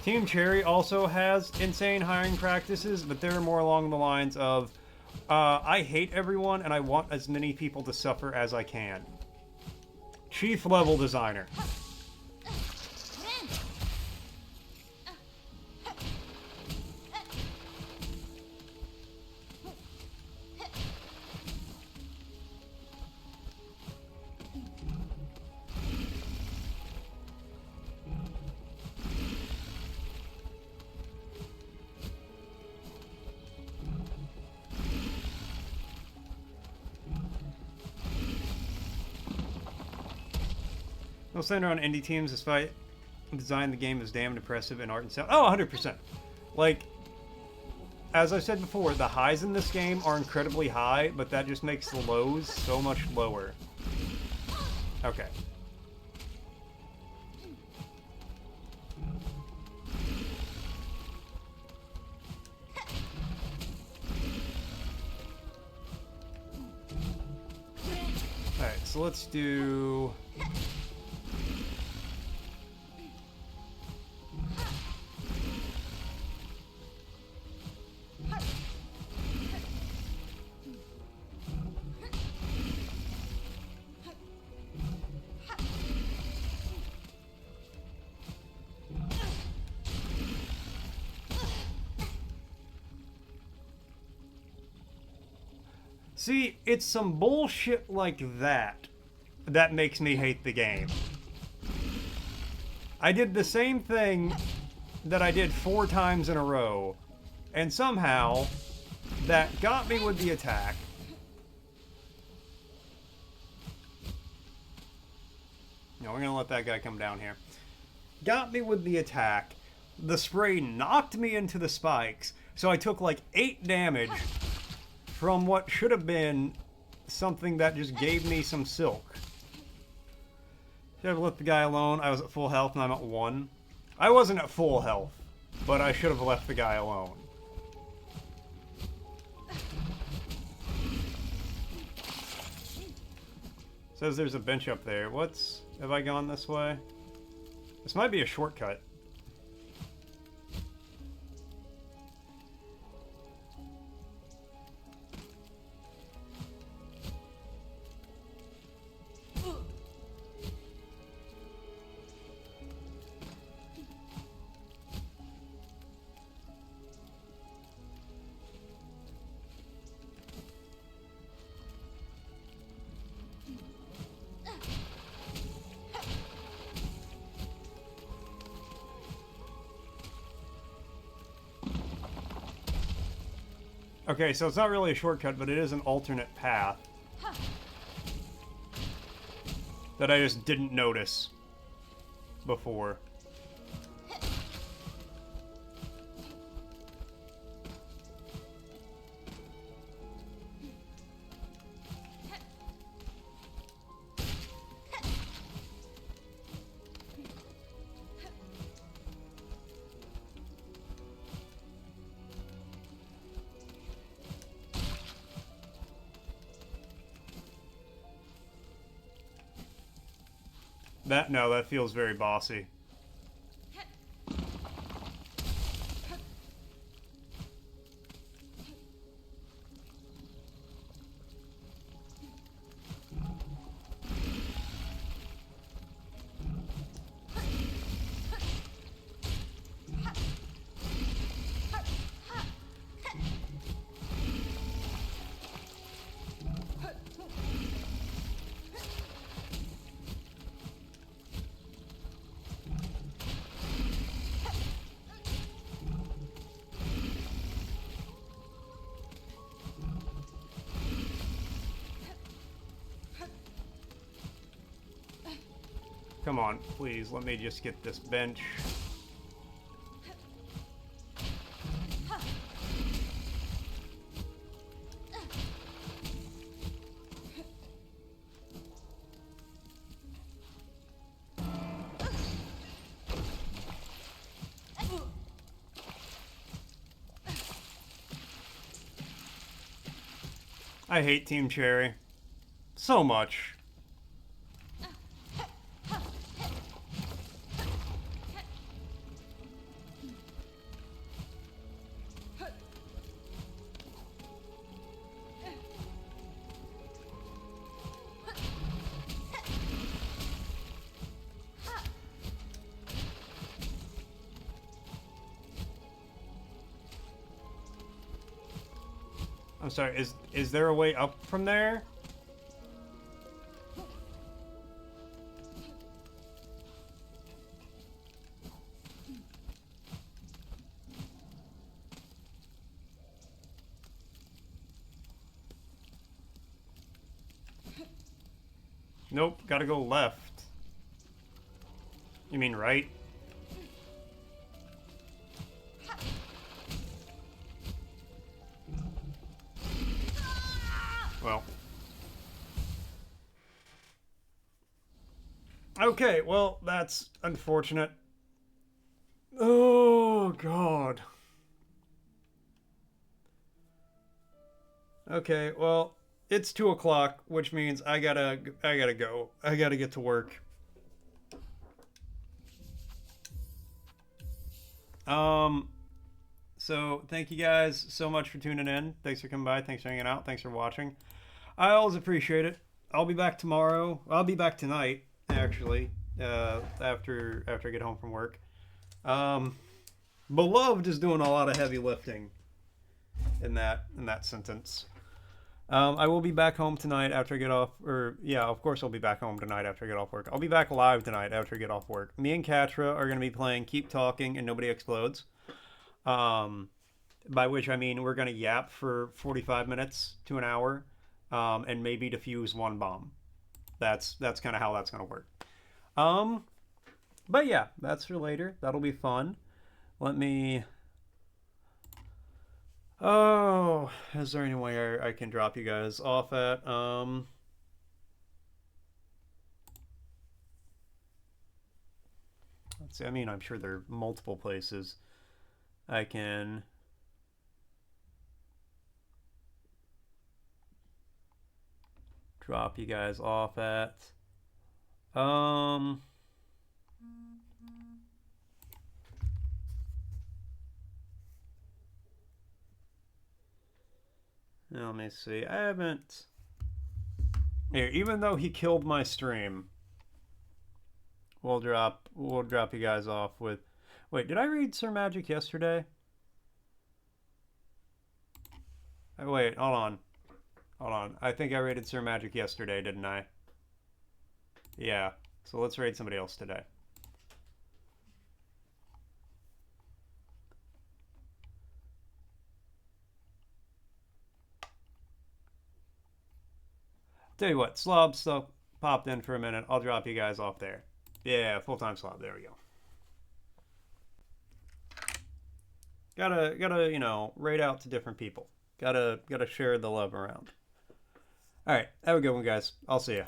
Team Cherry also has insane hiring practices, but they're more along the lines of, I hate everyone and I want as many people to suffer as I can. Chief level designer. No center on indie teams despite design the game is damn impressive in art and sound. Oh, 100%. Like, as I said before, the highs in this game are incredibly high, but that just makes the lows so much lower. Okay. Alright, so let's do... See, it's some bullshit like that that makes me hate the game. I did the same thing that I did 4 times in a row, and somehow that got me with the attack. No, we're gonna let that guy come down here. Got me with the attack. The spray knocked me into the spikes, so I took like 8 damage from what should have been something that just gave me some silk. Should have left the guy alone. I was at full health and I'm at 1. I wasn't at full health, but I should have left the guy alone. Says there's a bench up there. Have I gone this way? This might be a shortcut. Okay, so it's not really a shortcut, but it is an alternate path that I just didn't notice before. That feels very bossy. Come on, please, let me just get this bench. I hate Team Cherry. So much. I'm sorry, is there a way up from there? Nope, gotta go left. You mean right? Well. Okay, well, that's unfortunate. Oh, God. Okay, well, it's 2 o'clock, which means I gotta go. I gotta get to work. Um, so thank you guys so much for tuning in. Thanks for coming by. Thanks for hanging out. Thanks for watching. I always appreciate it. I'll be back tomorrow. I'll be back tonight, actually. After I get home from work. Beloved is doing a lot of heavy lifting in that sentence. I will be back home tonight after I get off, or yeah, of course I'll be back home tonight after I get off work. I'll be back live tonight after I get off work. Me and Katra are going to be playing Keep Talking and Nobody Explodes. By which I mean we're going to yap for 45 minutes to an hour, and maybe defuse one bomb. That's kind of how that's going to work. But yeah, that's for later. That'll be fun. Let me... Oh, is there any way I can drop you guys off at? Let's see. I mean, I'm sure there are multiple places I can drop you guys off at. Let me see. I haven't... Here, even though he killed my stream, we'll drop you guys off with... Wait, did I read Sir Magic yesterday? Wait, hold on. Hold on. I think I raided Sir Magic yesterday, didn't I? Yeah. So let's raid somebody else today. Tell you what, Slob stuff popped in for a minute. I'll drop you guys off there. Yeah, full-time Slob. There we go. Gotta, you know, raid out to different people. Gotta share the love around. All right, have a good one, guys. I'll see ya.